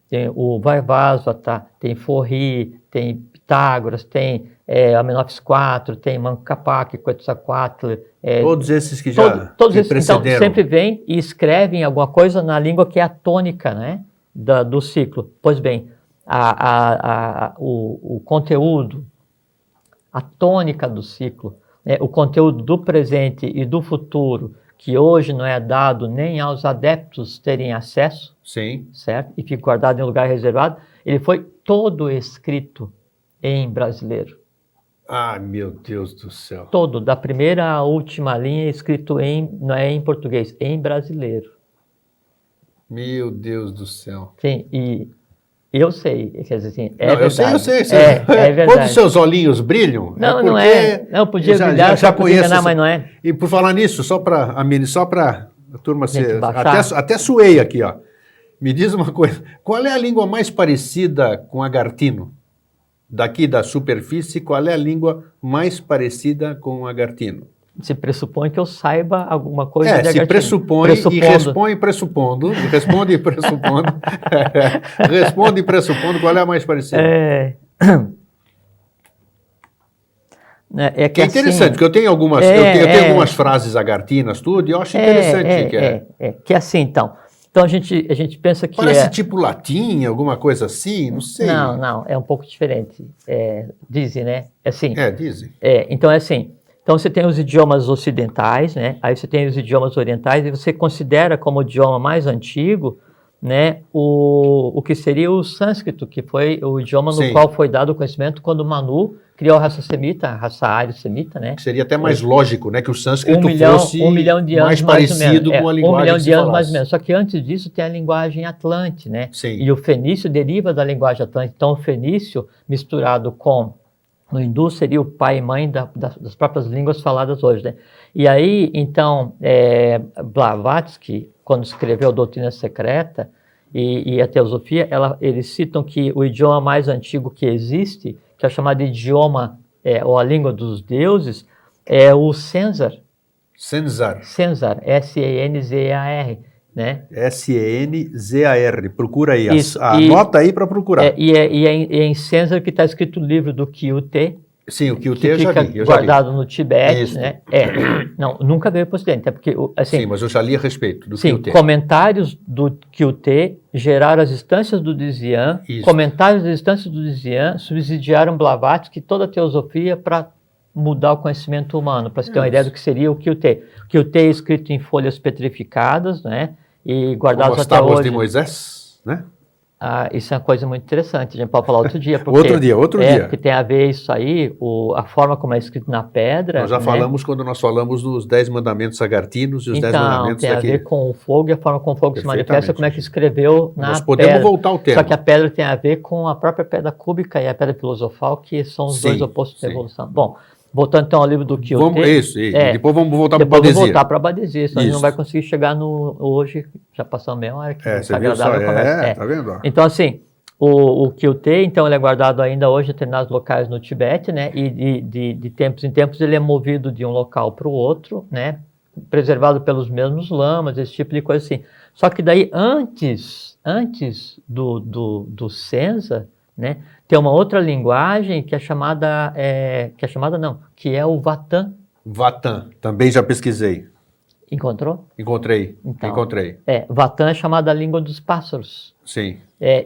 tem o Vaivasvata, tem Forri, tem Pitágoras, tem Amenófis IV, tem Manco Capac, Quetzalcoatl. Todos esses que já todos que esses, então, sempre vêm e escrevem alguma coisa na língua que é a tônica, né, do ciclo. Pois bem, o conteúdo, a tônica do ciclo, né, o conteúdo do presente e do futuro, que hoje não é dado nem aos adeptos terem acesso, sim, certo? E fica guardado em lugar reservado, ele foi todo escrito em brasileiro. Ah, meu Deus do céu. Todo, da primeira à última linha, escrito não é em português, em brasileiro. Meu Deus do céu. Sim, e eu sei, quer dizer assim, não, verdade. Eu sei. É verdade. Quando os seus olhinhos brilham, não, não é. Não, podia brilhar, já podia conheço enganar, mas não é. E por falar nisso, só para a turma ser... baixar. Até suei aqui, ó. Me diz uma coisa, qual é a língua mais parecida com agartino? Daqui da superfície, qual é a língua mais parecida com agartino? Se pressupõe que eu saiba alguma coisa de agartino. Se pressupõe e responde pressupondo. Responde pressupondo. Responde pressupondo qual é a mais parecida. É que é interessante, assim, porque eu tenho algumas frases agartinas, tudo, e eu acho interessante. Que é assim, então. Então a gente pensa que parece tipo latim, alguma coisa assim, não sei. Não, é um pouco diferente. Dizem, né? Assim. Dizem. Então é assim. Então você tem os idiomas ocidentais, né? Aí você tem os idiomas orientais e você considera como o idioma mais antigo, né, o que seria o sânscrito, que foi o idioma no qual foi dado o conhecimento quando Manu criou a raça semita, a raça ário-semita, né? Que seria até mais lógico, né, que o sânscrito fosse 1 milhão de anos mais parecido com a linguagem 1 milhão de anos falasse. mais ou menos. Só que antes disso tem a linguagem atlante, né? Sim. E o fenício deriva da linguagem atlante. Então o fenício misturado com no hindu seria o pai e mãe das próprias línguas faladas hoje, né? E aí, então, Blavatsky, quando escreveu Doutrina Secreta e a Teosofia, eles citam que o idioma mais antigo que existe, que é chamado idioma, ou a língua dos deuses, é o Senzar. Senzar, S-E-N-Z-A-R, né? S-E-N-Z-A-R, procura aí, Isso, anota aí para procurar. E é em Senzar que está escrito o livro do Kyute. Sim, o Kyute que eu já fica vi. guardado no Tibete, Isso. né? Não, nunca veio para o Ocidente, é porque assim. Sim, mas eu já li a respeito do Kyute. Comentários do Kyute geraram as instâncias do Dizian, comentários das instâncias do Dizian subsidiaram Blavatsky toda a teosofia para mudar o conhecimento humano, para se ter uma ideia do que seria o Kyute. O Kyute é escrito em folhas petrificadas, né? E guardados como as até tábuas hoje. de Moisés, né? Isso é uma coisa muito interessante, a gente pode falar outro dia. Porque, outro dia. Porque tem a ver isso aí, a forma como é escrito na pedra. Nós já falamos quando nós falamos dos 10 mandamentos agartinos e os 10 mandamentos tem daqui. a ver com o fogo e a forma como o fogo se manifesta, como é que escreveu na pedra. Nós podemos voltar ao tema. Só que a pedra tem a ver com a própria pedra cúbica e a pedra filosofal, que são os dois opostos da evolução. Bom, voltando então ao livro do Kyute. Depois vamos voltar para a Badesia. Vamos voltar para a Badesia, senão a gente não vai conseguir chegar hoje, já passou meia hora, que você viu só, tá vendo? Então assim, o Kyute, então, ele é guardado ainda hoje em determinados locais no Tibete, né? E de tempos em tempos ele é movido de um local para o outro, né? Preservado pelos mesmos lamas, esse tipo de coisa assim. Só que daí, antes do Senza, né? Tem uma outra linguagem que é chamada, que é o Vatan. Vatan, também já pesquisei. Encontrou? Encontrei. Vatan é chamada a língua dos pássaros. Sim.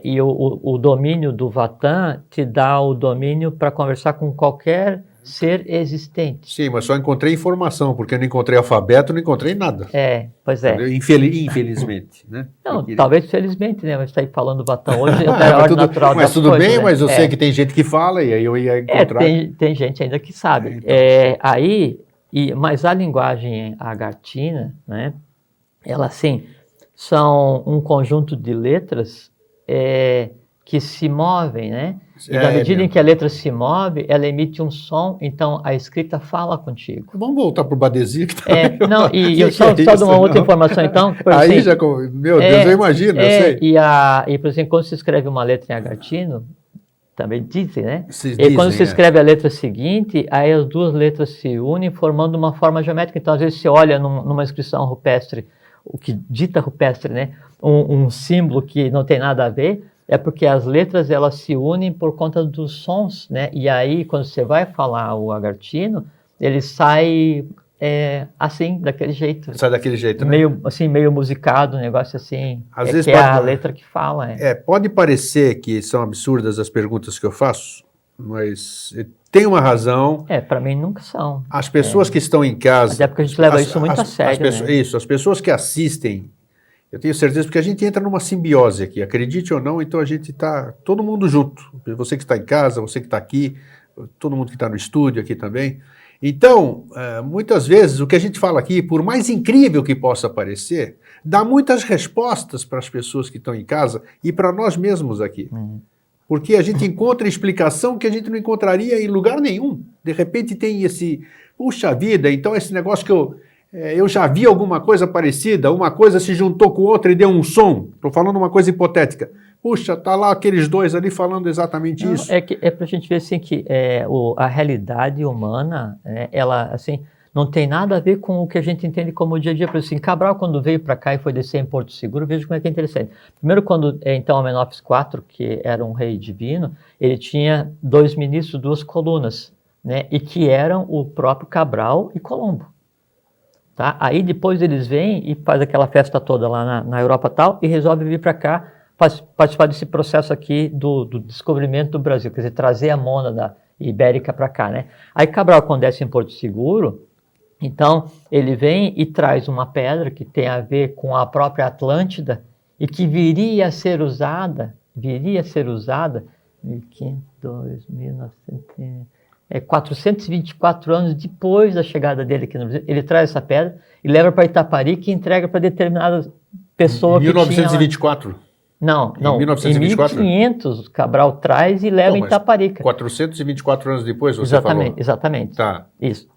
E o domínio do Vatan te dá o domínio para conversar com qualquer ser existente. Sim, mas só encontrei informação, porque eu não encontrei alfabeto, não encontrei nada. Pois é. Infelizmente, né? Não, talvez felizmente, né? Mas está aí falando Vatan hoje, é a ordem natural das coisas. Mas tudo bem, mas eu sei que tem gente que fala e aí eu ia encontrar. Tem gente ainda que sabe. Mas a linguagem agartina, né? Ela, assim, são um conjunto de letras que se movem, né? E na medida em que a letra se move, ela emite um som, então a escrita fala contigo. Vamos voltar para o Badesia. Só de uma outra informação, então. Aí já, meu Deus, eu imagino, eu sei. E, por exemplo, quando se escreve uma letra em agartino, também dizem, né? Quando se dizem, escreve a letra seguinte, aí as duas letras se unem formando uma forma geométrica. Então, às vezes, você olha numa inscrição rupestre, o que dita rupestre, né? Um símbolo que não tem nada a ver, É porque as letras elas se unem por conta dos sons, né? E aí, quando você vai falar o agartino, ele sai assim, daquele jeito. Sai daquele jeito, né? Meio, assim, meio musicado, um negócio assim. Às vezes que pode, é a letra que fala. pode parecer que são absurdas as perguntas que eu faço, mas tem uma razão. Para mim nunca são. As pessoas que estão em casa... Até porque a gente leva isso muito a sério, né? Isso, as pessoas que assistem, eu tenho certeza, porque a gente entra numa simbiose aqui, acredite ou não, então a gente está todo mundo junto. Você que está em casa, você que está aqui, todo mundo que está no estúdio aqui também. Então, muitas vezes, o que a gente fala aqui, por mais incrível que possa parecer, dá muitas respostas para as pessoas que estão em casa e para nós mesmos aqui. Porque a gente encontra explicação que a gente não encontraria em lugar nenhum. De repente tem esse, puxa vida, então esse negócio que eu já vi alguma coisa parecida, uma coisa se juntou com outra e deu um som. Estou falando uma coisa hipotética. Puxa, tá lá aqueles dois ali falando exatamente isso. É para a gente ver assim que a realidade humana, ela assim não tem nada a ver com o que a gente entende como dia a dia. Por assim, Cabral, quando veio para cá e foi descer em Porto Seguro, veja como é que é interessante. Primeiro, quando então Amenófis IV, que era um rei divino, ele tinha 2 ministros, 2 colunas, né, e que eram o próprio Cabral e Colombo. Tá? Aí depois eles vêm e faz aquela festa toda lá na Europa tal e resolve vir para cá participar desse processo aqui do descobrimento do Brasil, quer dizer, trazer a mônada ibérica para cá, né? Aí Cabral, quando desce em Porto Seguro, então ele vem e traz uma pedra que tem a ver com a própria Atlântida e que viria a ser usada 424 anos depois da chegada dele aqui no Brasil. Ele traz essa pedra e leva para Itaparica e entrega para determinada pessoa 1924? Que tinha lá. Não. Em 1924? Em 1500, Cabral traz e leva em Itaparica. 424 anos depois, você falou? Exatamente. Tá. Isso.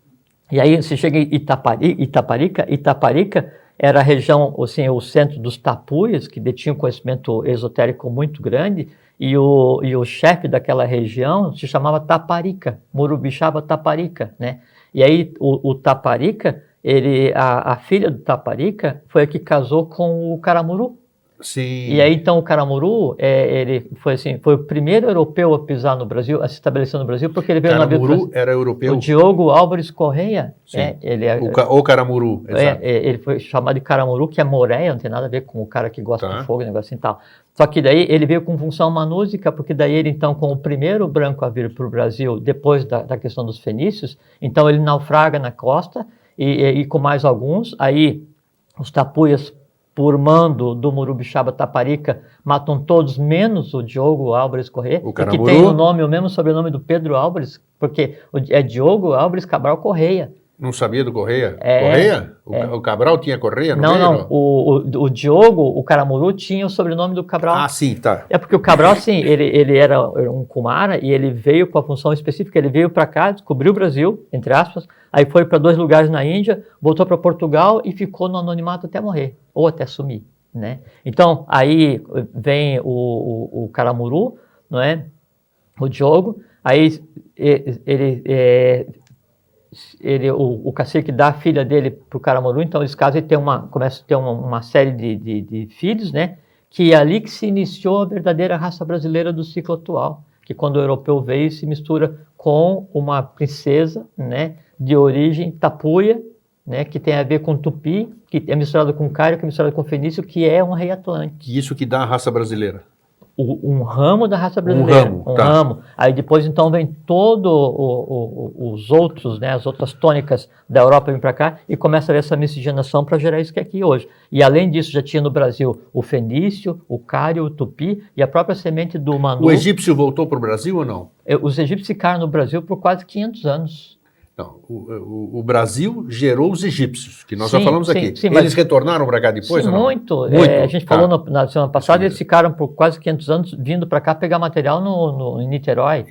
E aí você chega em Itaparica era a região, assim, o centro dos tapuias, que detinham conhecimento esotérico muito grande, e o chefe daquela região se chamava Taparica, Murubixaba Taparica, né? E aí o Taparica, a filha do Taparica foi a que casou com o Caramuru. Sim. E aí, então, o Caramuru, ele foi o primeiro europeu a pisar no Brasil, a se estabelecer no Brasil, porque ele veio no navio... Caramuru era europeu? O Diogo Álvares Correia. Sim. O Caramuru, exato. Ele foi chamado de Caramuru, que é moreia, não tem nada a ver com o cara que gosta de fogo, negócio assim e tal. Só que daí ele veio com função manúsica, porque daí ele, então, como o primeiro branco a vir para o Brasil, depois da questão dos fenícios, então ele naufraga na costa, e com mais alguns, aí os tapuias, por mando do Murubixaba Taparica, matam todos, menos o Diogo Álvares Correia, que tem o mesmo sobrenome do Pedro Álvares, porque é Diogo Álvares Cabral Correia. Não sabia do Correia? Correia? O Cabral tinha Correia? Não. O Diogo, o Caramuru, tinha o sobrenome do Cabral. Ah, sim, tá. É porque o Cabral, assim, ele era um Kumara e ele veio com a função específica, ele veio para cá, descobriu o Brasil, entre aspas, aí foi para 2 lugares na Índia, voltou para Portugal e ficou no anonimato até morrer, ou até sumir, né? Então, aí vem o Caramuru, não é? O Diogo, aí o cacique dá a filha dele para o Caramuru, então nesse caso ele começa a ter uma série de filhos, né? Que é ali que se iniciou a verdadeira raça brasileira do ciclo atual, que quando o europeu veio se mistura com uma princesa, né? De origem tapuia, né? Que tem a ver com tupi, que é misturado com cário, que é misturado com fenício, que é um rei atlântico. Isso que dá a raça brasileira. Um ramo da raça brasileira. Um ramo. Aí depois, então, vem todos os outros, né, as outras tônicas da Europa vêm para cá e começa a ver essa miscigenação para gerar isso que é aqui hoje. E além disso, já tinha no Brasil o fenício, o cário, o tupi e a própria semente do manu. O egípcio voltou para o Brasil ou não? Os egípcios ficaram no Brasil por quase 500 anos. Não, o Brasil gerou os egípcios, que nós já falamos aqui. Sim, eles retornaram para cá depois ou não? Muito. A gente falou na semana passada, eles ficaram por quase 500 anos vindo para cá pegar material em Niterói.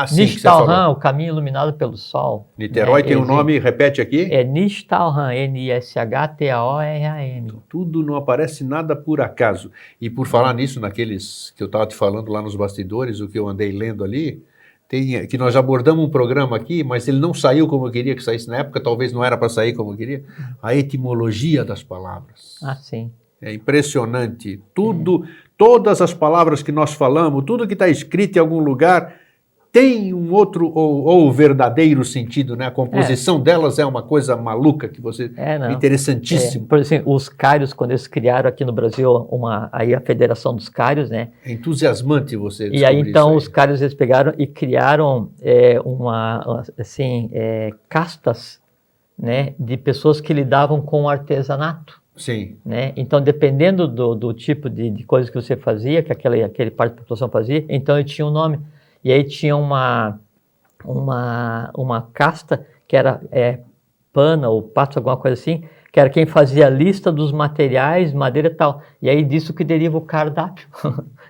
Sim, Nishtalhan, o caminho iluminado pelo sol. Niterói tem um nome, repete aqui? É Nishtalhan, Nishtalham. Tudo, não aparece nada por acaso. E por falar nisso, naqueles que eu estava te falando lá nos bastidores, o que eu andei lendo ali, que nós já abordamos um programa aqui, mas ele não saiu como eu queria que saísse na época, talvez não era para sair como eu queria, a etimologia das palavras. Ah, sim. É impressionante. Tudo, todas as palavras que nós falamos, tudo que está escrito em algum lugar, tem um outro ou verdadeiro sentido, né? A composição delas é uma coisa maluca que você interessantíssimo. Por exemplo, os cários, quando eles criaram aqui no Brasil aí a Federação dos Cários, né? É entusiasmante você descobrir E aí então isso aí. os cários eles pegaram e criaram castas, né? De pessoas que lidavam com o artesanato. Sim. Né? Então, dependendo do tipo de coisa que você fazia, que aquele parte da população fazia, então ele tinha um nome. E aí tinha uma casta que era pana ou pato, alguma coisa assim, que era quem fazia a lista dos materiais, madeira e tal. E aí disso que deriva o cardápio.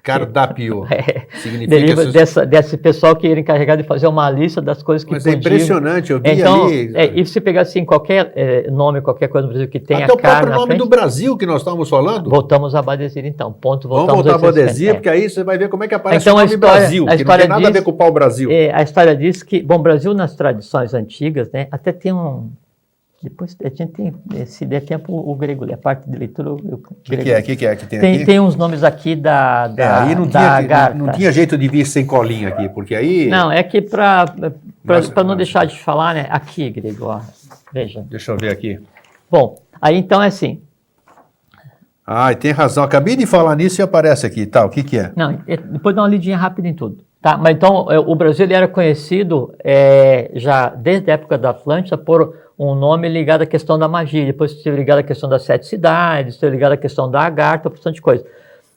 Cardápio. Significa deriva desse pessoal que era encarregado de fazer uma lista das coisas que podiam. Mas é impressionante, eu vi então, ali... E se pegar assim, qualquer nome, qualquer coisa no Brasil que tenha até carne o próprio nome do Brasil que nós estamos falando. Voltamos a Badesir, então. Vamos voltar a Badesir, porque aí você vai ver como é que aparece então, o nome Brasil, que não tem nada a ver com o pau-brasil. A história diz que, bom, Brasil nas tradições antigas, né, até tem depois a gente tem, se der tempo, o grego, a parte de leitura. O que é que tem aqui? Tem uns nomes aqui aí não tinha jeito de vir sem colinha aqui, porque aí... Não, é que para não deixar de falar, né? Aqui, grego, ó, veja. Deixa eu ver aqui. Bom, aí então é assim. Tem razão. Acabei de falar nisso e aparece aqui. Tá, o que é? Não, depois dá uma lidinha rápida em tudo. Tá, mas então o Brasil ele era conhecido já desde a época da Atlântida por um nome ligado à questão da magia, depois esteve ligado à questão das 7 cidades, esteve ligado à questão da Agartha, porção de coisa.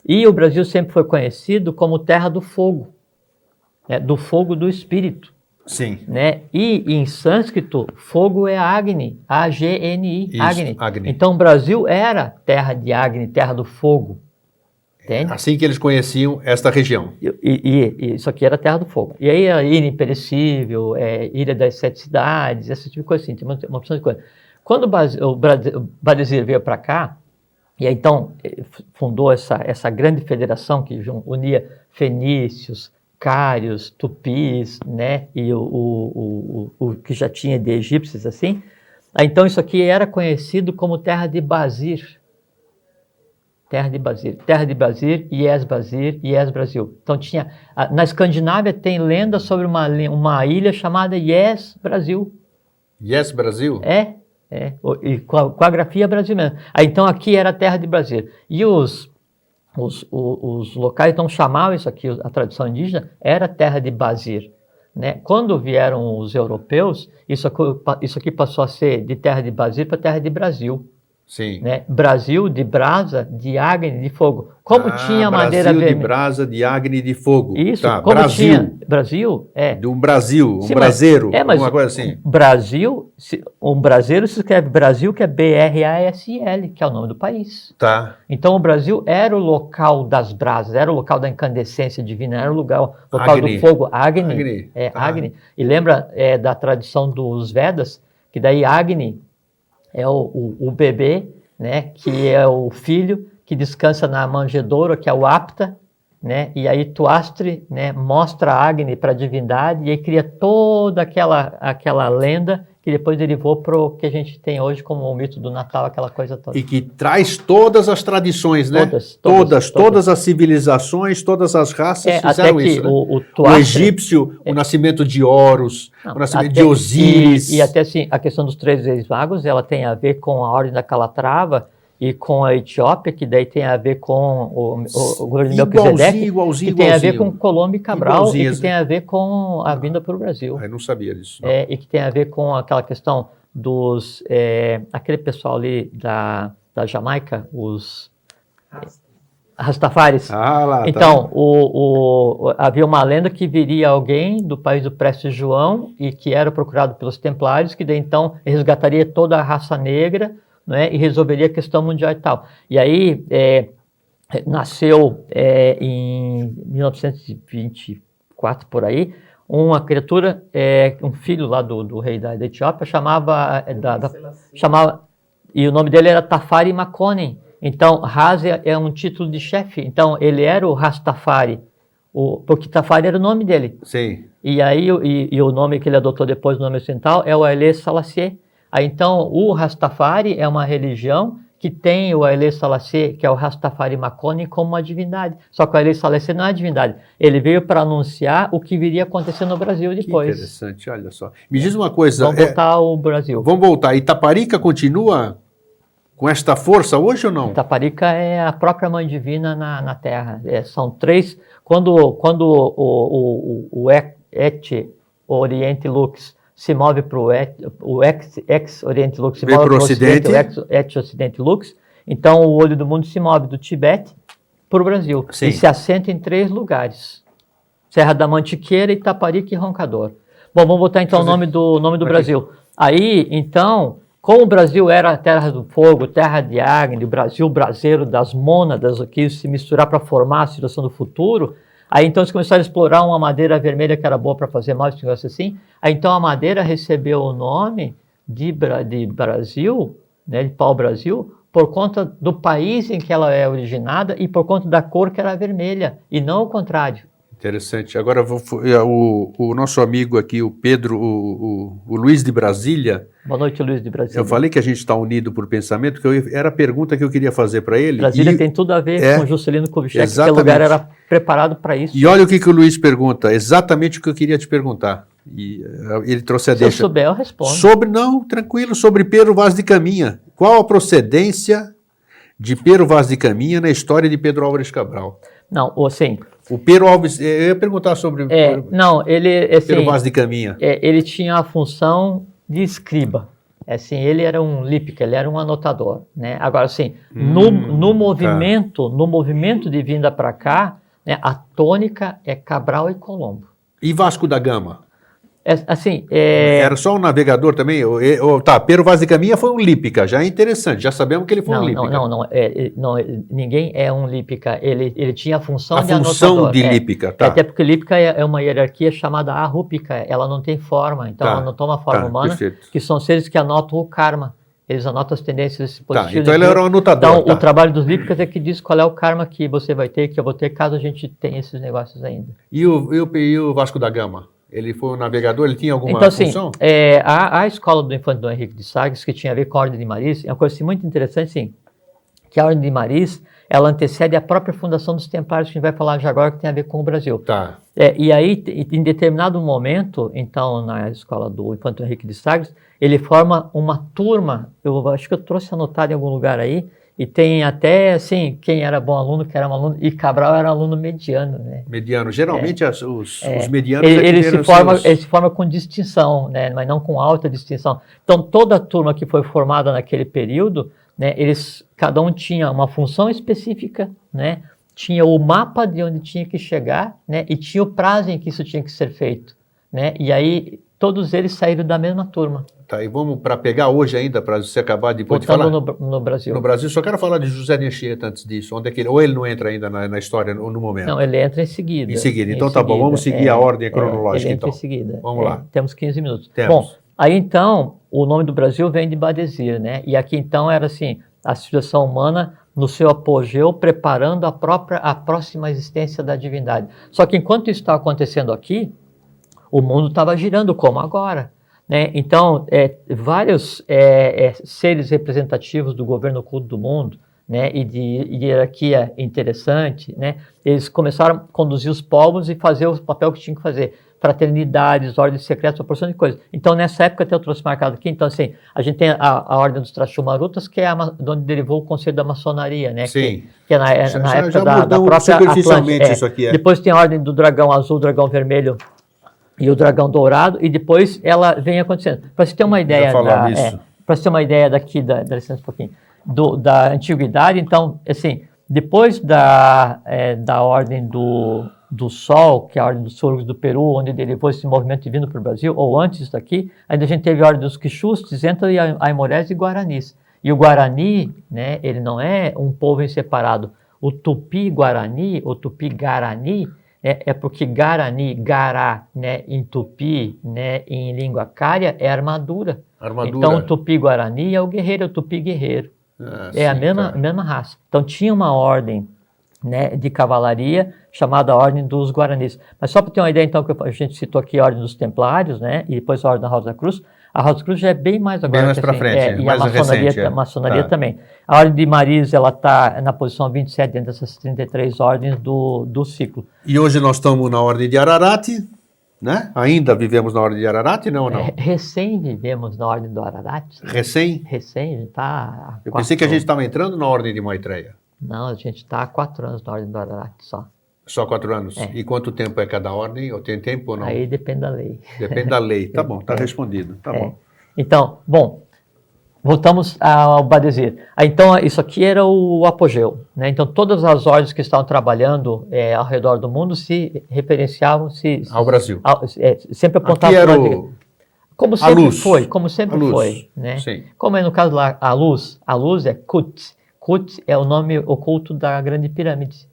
E o Brasil sempre foi conhecido como terra do fogo, né, do fogo do espírito. Sim. Né? E em sânscrito, fogo é Agni, A-G-N-I, Agni. Agni. Então o Brasil era terra de Agni, terra do fogo. Entende? Assim que eles conheciam esta região. E isso aqui era a Terra do Fogo. E aí a Ilha Imperecível, Ilha das 7 Cidades, esse tipo de coisa assim, tem uma opção de coisa. Quando o Badesir veio para cá, e aí, então fundou essa grande federação que unia fenícios, cários, tupis, né, e o que já tinha de egípcios assim, aí, então isso aqui era conhecido como Terra de Basir. Terra de Basir, Ies Brasil. Então na Escandinávia tem lenda sobre uma ilha chamada Ies Brasil. Ies Brasil? E com a grafia brasileira. Aí então aqui era a Terra de Basir. E os locais então chamavam isso aqui, a tradição indígena, era Terra de Basir. Né? Quando vieram os europeus, isso aqui passou a ser de Terra de Basir para Terra de Brasil. Sim. Né? Brasil de brasa, de Agni, de fogo. Como tinha madeira vermelha. Brasil de brasa, de Agni, de fogo. Isso, tá, como Brasil. Tinha. Brasil, De um Brasil, Sim, braseiro, mas uma coisa assim. Brasil, um braseiro se escreve Brasil, que é B-R-A-S-I-L, que é o nome do país. Tá. Então o Brasil era o local das brasas, era o local da incandescência divina, era o local Agni. do fogo, Agni. Tá. Agni. E lembra da tradição dos Vedas, que daí Agni é o bebê, né, que é o filho que descansa na manjedoura, que é o Apta, né, e aí Tuastri, né, mostra Agni para a divindade e aí cria toda aquela lenda que depois derivou para o que a gente tem hoje como o mito do Natal, aquela coisa toda. E que traz todas as tradições, né? Todas as civilizações, todas as raças fizeram até que isso, né? o egípcio, o nascimento de Horus, o nascimento de Osíris. E até assim, a questão dos 3 reis magos, ela tem a ver com a Ordem da Calatrava e com a Etiópia, que daí tem a ver com o governo de Melquisedeque, que tem a ver com Colombo e Cabral, e que tem a ver com a vinda para o Brasil. Eu não sabia disso. E que tem a ver com aquela questão dos... aquele pessoal ali da Jamaica, os Rastafaris. Lá, então, havia uma lenda que viria alguém do país do Prestes João e que era procurado pelos Templários, que daí então resgataria toda a raça negra, né, e resolveria a questão mundial e tal. E aí nasceu em 1924 por aí uma criatura, um filho lá do rei da Etiópia, chamava e o nome dele era Tafari Makonnen. Então Ras é um título de chefe. Então ele era o Rastafari, porque Tafari era o nome dele. Sim. E aí o nome que ele adotou depois, o nome ocidental, é o Haile Selassie. Aí, então, o Rastafari é uma religião que tem o Haile Selassie, que é o Rastafari Makonnen, como uma divindade. Só que o Haile Selassie não é divindade. Ele veio para anunciar o que viria a acontecer no Brasil depois. Que interessante, olha só. Me diz uma coisa. Vamos voltar ao Brasil. Vamos voltar. Itaparica continua com esta força hoje ou não? Itaparica é a própria Mãe Divina na Terra. São 3... Quando o Et-Oriente Lux se move para o ex-Oriente Lux se move para o Ocidente, o ex-Ocidente Lux, então o olho do mundo se move do Tibete para o Brasil. Sim. E se assenta em 3 lugares. Serra da Mantiqueira, Itaparica e Roncador. Bom, vamos voltar então ao nome do Brasil. Aí, então, como o Brasil era a terra do fogo, terra de Agni, o Brasil braseiro das mônadas, que ia se misturar para formar a situação do futuro, aí então eles começaram a explorar uma madeira vermelha que era boa para fazer mal, esse negócio assim. Aí então a madeira recebeu o nome de Brasil, né, de pau-brasil, por conta do país em que ela é originada e por conta da cor que era vermelha, e não o contrário. Interessante. Agora o nosso amigo aqui, o Pedro, o Luiz de Brasília. Boa noite, Luiz de Brasília. Eu falei que a gente está unido por pensamento, que era a pergunta que eu queria fazer para ele. Brasília tem tudo a ver com Juscelino Kubitschek, porque o lugar era preparado para isso. E olha o que o Luiz pergunta, exatamente o que eu queria te perguntar. E ele trouxe a deixa. Se eu souber, eu respondo. Tranquilo, sobre Pero Vaz de Caminha. Qual a procedência de Pero Vaz de Caminha na história de Pedro Álvares Cabral? Não, assim... O Pero Alves, eu ia perguntar sobre Pero Vaz de Caminha. Ele tinha a função de escriba. Assim, ele era um lípica, ele era um anotador, né? Agora, assim, no movimento de vinda para cá, né, a tônica é Cabral e Colombo. E Vasco da Gama? Assim, Era só um navegador também? Pero Vaz de Caminha foi um lípica, já é interessante, já sabemos que ele foi um lípica. Não, ninguém é um lípica, ele tinha a função de anotador. A função de lípica, tá. Até porque lípica é uma hierarquia chamada arrúpica, ela não tem forma, então ela não toma forma humana, perfeito. Que são seres que anotam o karma, eles anotam as tendências positivas. Então ele era um anotador. Então o trabalho dos lípicas é que diz qual é o karma que você vai ter, que eu vou ter, caso a gente tenha esses negócios ainda. E o Vasco da Gama? Ele foi um navegador, ele tinha alguma função? A escola do Infante Dom Henrique de Sagres, que tinha a ver com a Ordem de Maris, é uma coisa assim, muito interessante, sim, que a Ordem de Maris, ela antecede a própria fundação dos Templários, que a gente vai falar já agora, que tem a ver com o Brasil. Tá. E aí, em determinado momento, então, na escola do Infante Dom Henrique de Sagres, ele forma uma turma, eu acho que eu trouxe anotado em algum lugar aí, e tem até, assim, quem era bom aluno, que era um aluno, e Cabral era aluno mediano, né? Mediano. Geralmente os medianos... Ele se forma com distinção, né? Mas não com alta distinção. Então, toda a turma que foi formada naquele período, né, cada um tinha uma função específica, né? Tinha o mapa de onde tinha que chegar, né? E tinha o prazo em que isso tinha que ser feito, né? E aí, todos eles saíram da mesma turma. Tá, e vamos para pegar hoje ainda, para você acabar depois de falar. No Brasil. No Brasil, só quero falar de José de Anchieta antes disso. Onde é que ou ele não entra ainda na história no momento? Não, ele entra em seguida. Em seguida, então tá bom, vamos seguir a ordem cronológica. Ele entra então. em seguida. Vamos lá. Temos 15 minutos. Temos. Bom, aí então, o nome do Brasil vem de Badesir, né? E aqui então era assim, a civilização humana no seu apogeu, preparando a próxima existência da divindade. Só que enquanto isso estava acontecendo aqui, o mundo estava girando como agora. Né? Então, vários seres representativos do governo oculto do mundo, né, e de hierarquia interessante, né, eles começaram a conduzir os povos e fazer o papel que tinham que fazer. Fraternidades, ordens secretas, uma porção de coisas. Então, nessa época, até eu trouxe marcado aqui, então, assim, a gente tem a Ordem dos Trachumarutas, que é de onde derivou o conceito da maçonaria, né? Sim. Que é na época da própria Atlântida. Isso aqui, Depois tem a Ordem do Dragão Azul, Dragão Vermelho, e o Dragão Dourado, e depois ela vem acontecendo. Para você ter uma ideia, para você ter uma ideia daqui, dá licença um pouquinho, da antiguidade, então, assim, depois da Ordem do Sol, que é a Ordem dos Sorgos do Peru, onde derivou esse movimento vindo para o Brasil, ou antes daqui, ainda a gente teve a Ordem dos Quixustes, entre Aimorés e Guaranis. E o Guarani, né, ele não é um povo em separado. O Tupi-Guarani, o Tupi-Guarani, é porque Guarani, Gará, né, em Tupi, né, em língua cária, é armadura. Então, o Tupi-Guarani é o guerreiro, é o Tupi-guerreiro. A mesma raça. Então, tinha uma ordem, né, de cavalaria chamada Ordem dos Guaranis. Mas só para ter uma ideia, então, que a gente citou aqui a Ordem dos Templários, né, e depois a Ordem da Rosa da Cruz, A Rosa Cruz já é bem mais agora. Bem mais para frente, e mais a maçonaria, recente. A maçonaria também. A Ordem de Marias, ela está na posição 27 dentro dessas 33 ordens do ciclo. E hoje nós estamos na Ordem de Ararat, né? Ainda vivemos na Ordem de Ararat, não ou não? Recém vivemos na Ordem do Ararat. Recém? Recém, a gente está... Eu pensei que a gente estava entrando na Ordem de Maitreya. Não, a gente está há 4 anos na Ordem do Ararat só. Só 4 anos? É. E quanto tempo é cada ordem? Ou tem tempo ou não? Aí depende da lei. Depende da lei. Tá bom, tá respondido. Tá bom. Então, bom, voltamos ao Badesir. Então, isso aqui era o apogeu, né? Então, todas as ordens que estavam trabalhando ao redor do mundo se referenciavam ao Brasil. Sempre apontavam para como sempre foi, como sempre foi, né? Sim. Como é no caso lá, a luz é Kut. Kut é o nome oculto da Grande Pirâmide.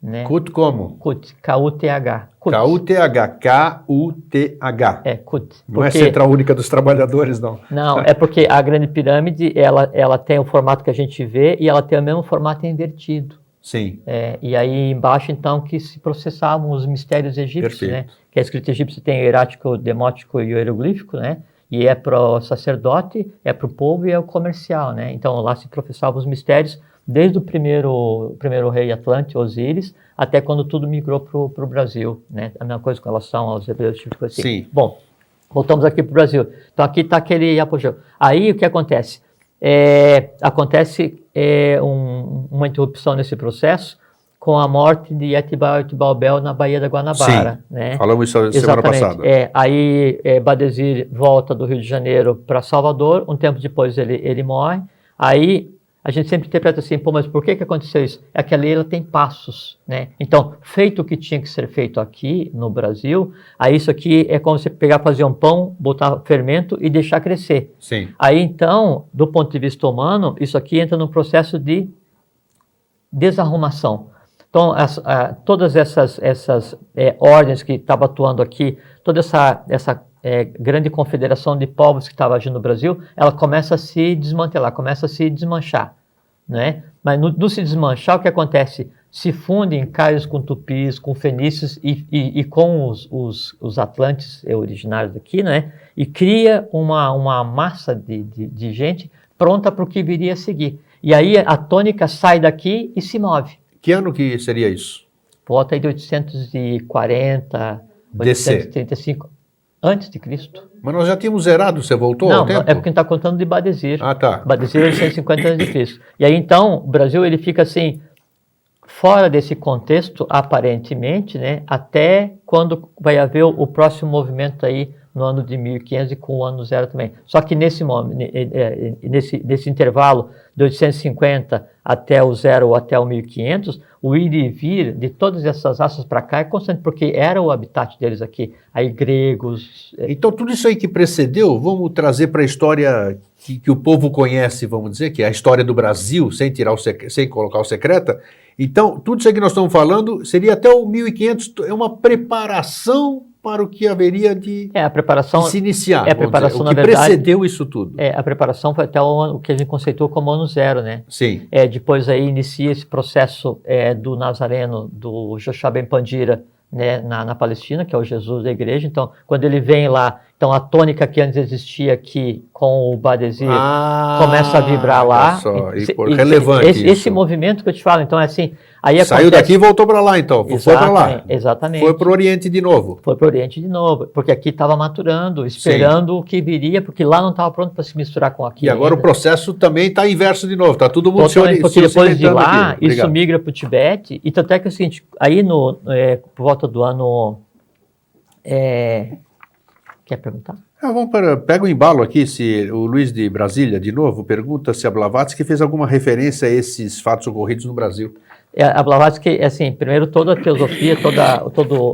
Né? Kut como? Kut, K-U-T-H. K-U-T-H, K-U-T-H. É, Kut. Não é Central Única dos Trabalhadores, não. Não, é porque a Grande Pirâmide, ela tem o formato que a gente vê e ela tem o mesmo formato invertido. Sim. E aí embaixo, então, que se processavam os mistérios egípcios, Perfeito. né? Que a escrita egípcia tem o hierático, o demótico e o hieroglífico, né? E é para o sacerdote, é para o povo e é o comercial, né? Então lá se professavam os mistérios desde o primeiro rei Atlante, Osíris, até quando tudo migrou para o Brasil, né? A mesma coisa com relação aos hebreus, tipo assim. Sim. Bom, voltamos aqui para o Brasil. Então aqui está aquele apogeu. Aí o que acontece? Acontece uma interrupção nesse processo com a morte de Etibal Bel na Baía da Guanabara. Sim, né? Falamos isso semana passada. Aí Badesir volta do Rio de Janeiro para Salvador, um tempo depois ele morre. Aí a gente sempre interpreta assim, pô, mas por que aconteceu isso? É que a lei ela tem passos, né? Então, feito o que tinha que ser feito aqui no Brasil, aí isso aqui é como você pegar, fazer um pão, botar fermento e deixar crescer. Sim. Aí então, do ponto de vista humano, isso aqui entra num processo de desarrumação. Então, todas essas ordens que estavam atuando aqui, toda essa grande confederação de povos que estava agindo no Brasil, ela começa a se desmantelar, começa a se desmanchar, né? Mas no se desmanchar, o que acontece? Se fundem caios com tupis, com fenícios e com os atlantes originários daqui, né? E cria uma massa de gente pronta para o que viria a seguir. E aí a tônica sai daqui e se move. Que ano que seria isso? Volta aí de 840, DC. 835, antes de Cristo. Mas nós já tínhamos zerado, você voltou Não, ao tempo? é porque a gente está contando de Badesir. Ah, tá. Badesir é 850 antes de Cristo. E aí então, o Brasil ele fica assim, fora desse contexto, aparentemente, né, até quando vai haver o próximo movimento aí no ano de 1500 e com o ano zero também. Só que nesse intervalo de 850 até o zero ou até o 1500, o ir e vir de todas essas raças para cá é constante, porque era o habitat deles aqui. Aí gregos... Então tudo isso aí que precedeu, vamos trazer para a história que o povo conhece, vamos dizer, que é a história do Brasil, sem colocar o secreta. Então, tudo isso aí que nós estamos falando seria até o 1500, é uma preparação para o que haveria de se iniciar. A preparação, dizer, o que precedeu isso tudo. A preparação foi até o que a gente conceitou como ano zero, né? Sim. Depois aí inicia esse processo do Nazareno, do Joshua Ben Pandira, né, na Palestina, que é o Jesus da igreja. Então, quando ele vem lá, então a tônica que antes existia aqui com o Badesir começa a vibrar lá. Relevante esse movimento que eu te falo, então é assim... Aí saiu daqui e voltou para lá, então. Foi para lá. Exatamente. Foi para o Oriente de novo. Foi para o Oriente de novo, porque aqui estava maturando, esperando o que viria, porque lá não estava pronto para se misturar com aqui. E agora o processo também está inverso de novo, está todo mundo porque depois de lá, aqui. Isso migra para o Tibete, e tanto é que é o seguinte, aí por volta do ano... Quer perguntar? Pega o embalo aqui, se o Luiz de Brasília, de novo, pergunta se a Blavatsky fez alguma referência a esses fatos ocorridos no Brasil. A Blavatsky, assim, primeiro toda a teosofia, toda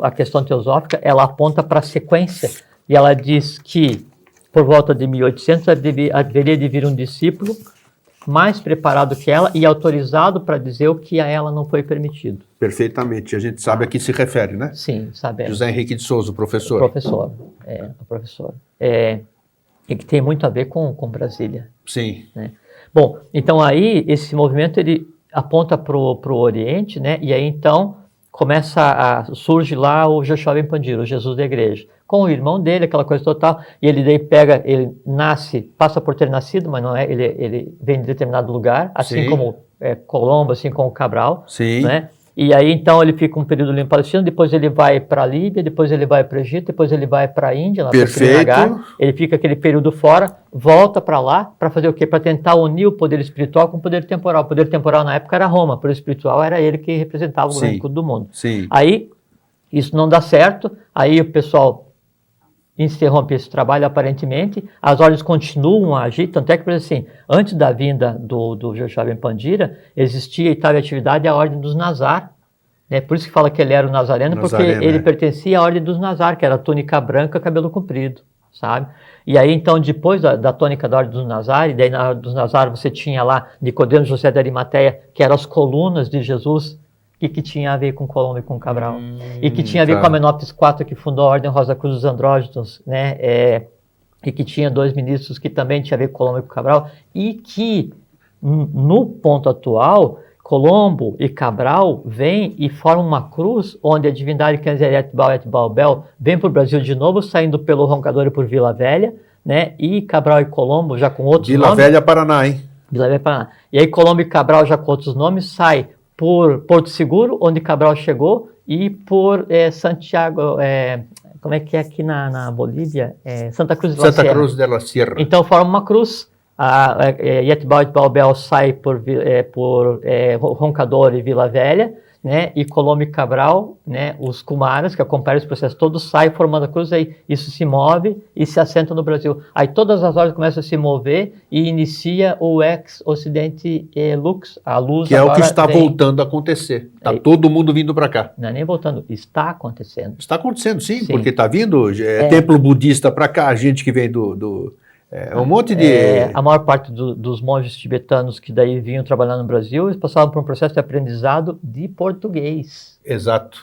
a questão teosófica, ela aponta para a sequência, e ela diz que, por volta de 1800, haveria de vir um discípulo mais preparado que ela e autorizado para dizer o que a ela não foi permitido. Perfeitamente, a gente sabe a que se refere, né? Sim, sabe. José Henrique de Souza, o professor. O professor. E que tem muito a ver com Brasília. Sim. Né? Bom, então aí esse movimento ele aponta para o Oriente, né? E aí então surge lá o Joshua Ben Pandira, o Jesus da igreja, com o irmão dele, aquela coisa total, e ele ele nasce, passa por ter nascido, mas não é, ele vem de determinado lugar, assim Sim. como Colombo, assim como Cabral, Sim. né? E aí, então, ele fica um período ali em Palestina, depois ele vai para a Líbia, depois ele vai para o Egito, depois ele vai para a Índia, lá para Srinagar. Ele fica aquele período fora, volta para lá, para fazer o quê? Para tentar unir o poder espiritual com o poder temporal. O poder temporal, na época, era Roma, o poder espiritual era ele que representava o grande culto do mundo. Sim. Aí, isso não dá certo, aí o pessoal interrompe esse trabalho, aparentemente, as ordens continuam a agir, tanto é que, por exemplo, assim, antes da vinda do Joshua Ben Pandira, existia e estava em atividade a ordem dos Nazar, né? Por isso que fala que ele era o Nazareno, porque ele pertencia à ordem dos Nazar, que era túnica branca, cabelo comprido, sabe? E aí, então, depois da tônica da ordem dos Nazar, e daí na ordem dos Nazar você tinha lá Nicodemo José de Arimateia, que eram as colunas de Jesus, que tinha a ver com Colombo e com Cabral, e que tinha a ver com a Menópolis IV, que fundou a Ordem Rosa Cruz dos Andróginos, né? E que tinha 2 ministros que também tinha a ver com Colombo e com Cabral, e que, no ponto atual, Colombo e Cabral vêm e formam uma cruz, onde a divindade Kenzeret Baal et Baal Bel vem para o Brasil de novo, saindo pelo Roncador e por Vila Velha, né? E Cabral e Colombo, já com outros nomes... Vila Velha, Paraná, hein? Vila Velha, Paraná. E aí Colombo e Cabral, já com outros nomes, sai por Porto Seguro, onde Cabral chegou, e por Santiago, como é que é aqui na Bolívia? Santa Cruz de la Sierra. Santa Cruz de la Sierra. Então forma uma cruz, Yetbal e Balbel sai por Roncador e Vila Velha, né? E Colombo e Cabral, né? Os Kumaras, que acompanham esse processo todo, saem formando a cruz, aí isso se move e se assenta no Brasil. Aí todas as ordens começam a se mover e inicia o ex-Ocidente Lux, a luz. Que é o que está voltando a acontecer. Está todo mundo vindo para cá. Não é nem voltando, está acontecendo. Está acontecendo, sim. Porque está vindo templo budista para cá, gente que vem um monte de... a maior parte dos monges tibetanos que daí vinham trabalhar no Brasil, eles passavam por um processo de aprendizado de português. Exato.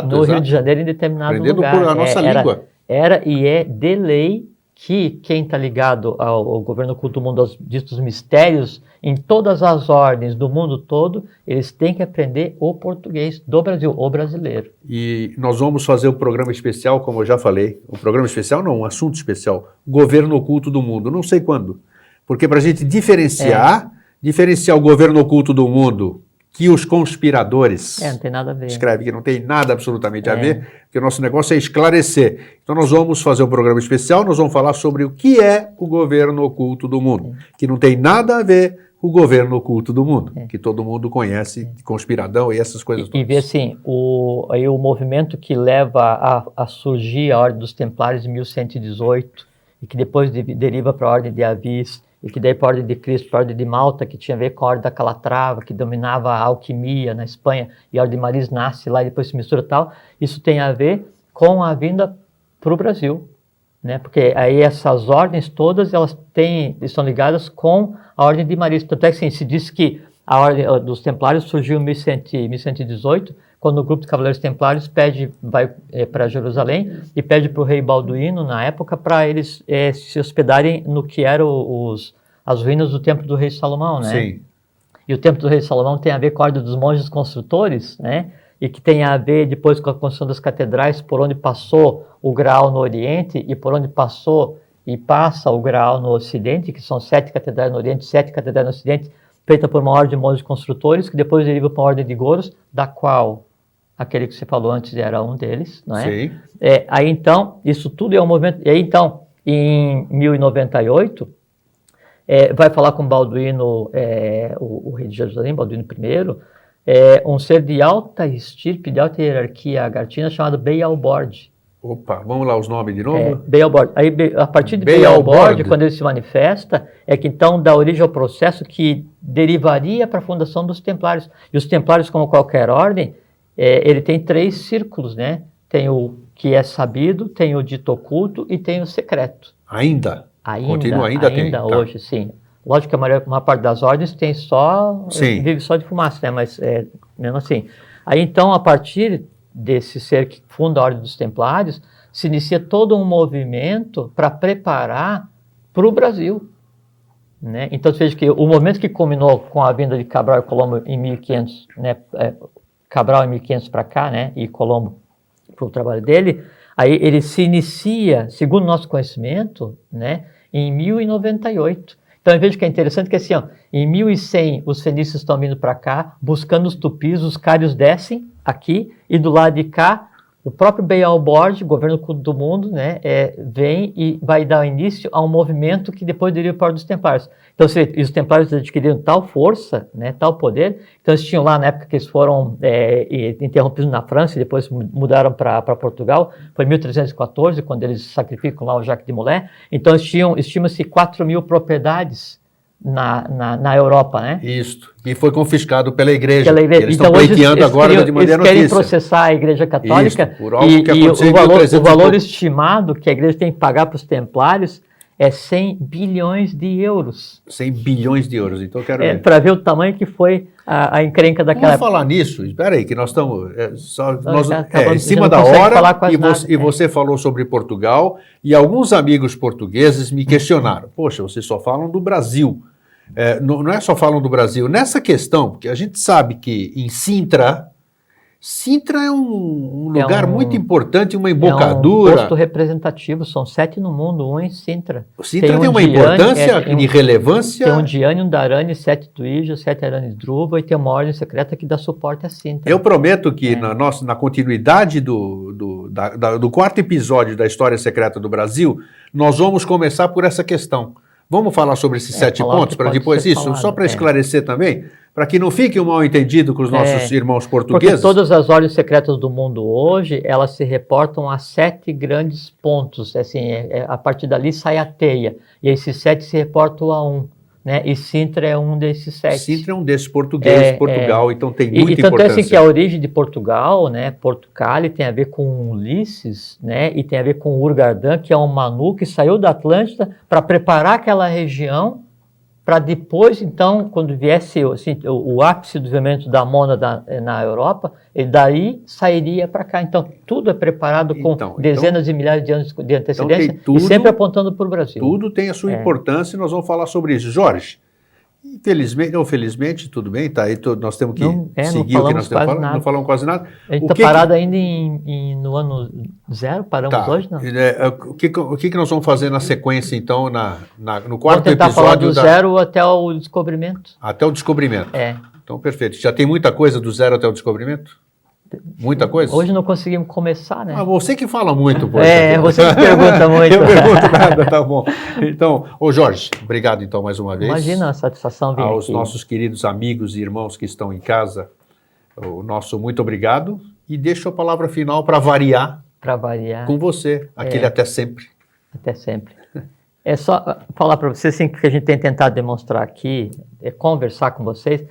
No Rio de Janeiro, em determinado lugar. Aprendendo por a nossa língua. Era e é de lei que quem está ligado ao governo oculto do mundo, aos ditos mistérios, em todas as ordens do mundo todo, eles têm que aprender o português do Brasil, o brasileiro. E nós vamos fazer um programa especial, como eu já falei. Um programa especial não, um assunto especial. Governo oculto do mundo, não sei quando. Porque para a gente diferenciar o governo oculto do mundo, que os conspiradores... não tem nada a ver. Escreve que não tem nada absolutamente a ver, porque o nosso negócio é esclarecer. Então nós vamos fazer um programa especial, nós vamos falar sobre o que é o governo oculto do mundo, que não tem nada a ver com o governo oculto do mundo, que todo mundo conhece, conspiradão e essas coisas todas. E ver assim, o movimento que leva a surgir a Ordem dos Templários em 1118, e que depois deriva para a Ordem de Avis, e que daí para a Ordem de Cristo, para a Ordem de Malta, que tinha a ver com a Ordem da Calatrava, que dominava a alquimia na Espanha, e a Ordem de Maris nasce lá e depois se mistura e tal, isso tem a ver com a vinda para o Brasil, né? Porque aí essas ordens todas, elas estão ligadas com a Ordem de Maris. Tanto é que assim, se diz que a Ordem dos Templários surgiu em 1118, quando o grupo de Cavaleiros Templários vai para Jerusalém e pede para o rei Balduíno, na época, para eles se hospedarem no que eram as ruínas do Templo do Rei Salomão, né? Sim. E o Templo do Rei Salomão tem a ver com a Ordem dos Monges Construtores, né? E que tem a ver depois com a construção das catedrais, por onde passou o Graal no Oriente e por onde passou e passa o Graal no Ocidente, que são 7 catedrais no Oriente, 7 catedrais no Ocidente, feita por uma ordem de monges construtores, que depois deriva para uma ordem de Goros, da qual aquele que você falou antes era um deles, não é? Sim. Aí então, isso tudo é um movimento. E aí então, em 1098, vai falar com Balduíno, o rei de Jerusalém, Balduíno I, um ser de alta estirpe, de alta hierarquia agartina, chamado Bealbord. Opa, vamos lá os nomes de novo? Bealbord. Aí, a partir de Bealbord, quando ele se manifesta, é que então dá origem ao processo que derivaria para a fundação dos Templários. E os Templários, como qualquer ordem, ele tem 3 círculos, né? Tem o que é sabido, tem o dito oculto e tem o secreto. Ainda Continua, tem. Ainda hoje, sim. Lógico que a maior parte das ordens tem vive só de fumaça, né? Mas mesmo assim. Aí então, a partir desse ser que funda a Ordem dos Templários, se inicia todo um movimento para preparar para o Brasil, né? Então, você veja que o movimento que culminou com a vinda de Cabral e Colombo em 1500, né? Cabral em 1500 para cá, né, e Colombo para o trabalho dele, aí ele se inicia, segundo nosso conhecimento, né, em 1098. Então, veja que é interessante que assim, ó, em 1100 os fenícios estão vindo para cá, buscando os tupis, os cários descem aqui, e do lado de cá, o próprio Beelzebub, governo do mundo, né, vem e vai dar início a um movimento que depois deriva para os Templários. Então, os Templários adquiriram tal força, né, tal poder, então eles tinham lá na época que eles foram interrompidos na França e depois mudaram para Portugal, foi em 1314, quando eles sacrificam lá o Jacques de Molay. Então, estima-se 4.000 propriedades na Europa, né? Isso, e foi confiscado pela igreja. Eles estão pleiteando agora de maneira notícia. Eles querem processar a igreja católica. Isso, por algo que aconteceu o valor estimado que a igreja tem que pagar para os templários é 100 bilhões de euros. 100 bilhões de euros, então eu quero ver. Para ver o tamanho que foi a encrenca daquela época. Vamos falar nisso, espera aí, que nós estamos em cima cima da hora, e você falou sobre Portugal, e alguns amigos portugueses me questionaram, poxa, vocês só falam do Brasil, não é só falam do Brasil, nessa questão, porque a gente sabe que em Sintra é um lugar muito importante, uma embocadura. É um posto representativo, são 7 no mundo, um em Sintra. Sintra tem uma importância de relevância. Tem um Diane, um Darane, 7 Tuíjas, 7 Aranes Druva, e tem uma ordem secreta que dá suporte a Sintra. Eu prometo que na continuidade do quarto episódio da História Secreta do Brasil, nós vamos começar por essa questão. Vamos falar sobre esses 7 pontos para depois isso? Falado, só para esclarecer também, para que não fique um mal-entendido com os nossos irmãos portugueses. Porque todas as ordens secretas do mundo hoje, elas se reportam a 7 grandes pontos. Assim, a partir dali sai a teia. E esses 7 se reportam a um. Né? E Sintra é um desses 7. Sintra é um desses portugueses, Portugal, então tem muita importância. Tanto é assim que a origem de Portugal, né, Portucale, tem a ver com Ulisses, né, e tem a ver com Urgardã, que é um Manu que saiu da Atlântida para preparar aquela região, para depois, então, quando viesse assim, o ápice do desenvolvimento da Mona na Europa, ele daí sairia para cá. Então, tudo é preparado com dezenas de milhares de anos de antecedência, e sempre apontando para o Brasil. Tudo tem a sua importância e nós vamos falar sobre isso. Jorge, infelizmente, ou felizmente, tudo bem, tá aí, nós temos que seguir o que nós temos falado, não falamos quase nada. A gente está parado ainda no ano 0, paramos hoje, não? O que nós vamos fazer na sequência, então, no quarto episódio? Vamos tentar falar do 0 até o descobrimento. Até o descobrimento. Então, perfeito. Já tem muita coisa do 0 até o descobrimento? Muita coisa? Hoje não conseguimos começar, né? Você que fala muito, poxa. Você que pergunta muito. Eu pergunto nada, tá bom. Então, Jorge, obrigado então mais uma vez. Imagina a satisfação vir aos aqui. Nossos queridos amigos e irmãos que estão em casa, o nosso muito obrigado. E deixo a palavra final para variar. Com você, aquele até sempre. Até sempre. É só falar para vocês assim, que a gente tem tentado demonstrar aqui, conversar com vocês,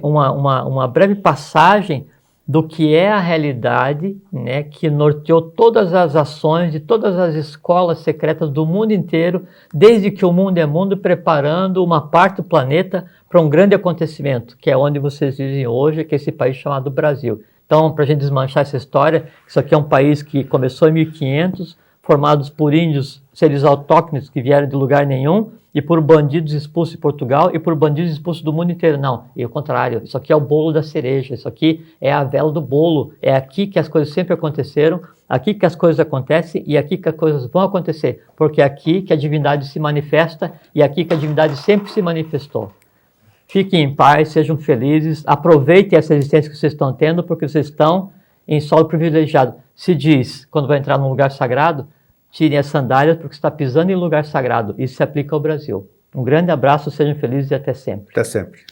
uma breve passagem do que é a realidade, né, que norteou todas as ações de todas as escolas secretas do mundo inteiro, desde que o mundo é mundo, preparando uma parte do planeta para um grande acontecimento, que é onde vocês vivem hoje, que é esse país chamado Brasil. Então, para a gente desmanchar essa história, isso aqui é um país que começou em 1500, formados por índios, seres autóctones que vieram de lugar nenhum, e por bandidos expulsos de Portugal e por bandidos expulsos do mundo inteiro. Não, é o contrário. Isso aqui é o bolo da cereja, isso aqui é a vela do bolo. É aqui que as coisas sempre aconteceram, aqui que as coisas acontecem e aqui que as coisas vão acontecer. Porque é aqui que a divindade se manifesta e é aqui que a divindade sempre se manifestou. Fiquem em paz, sejam felizes, aproveitem essa existência que vocês estão tendo, porque vocês estão em solo privilegiado. Se diz, quando vai entrar num lugar sagrado, tirem as sandálias porque está pisando em lugar sagrado. Isso se aplica ao Brasil. Um grande abraço, sejam felizes e até sempre. Até sempre.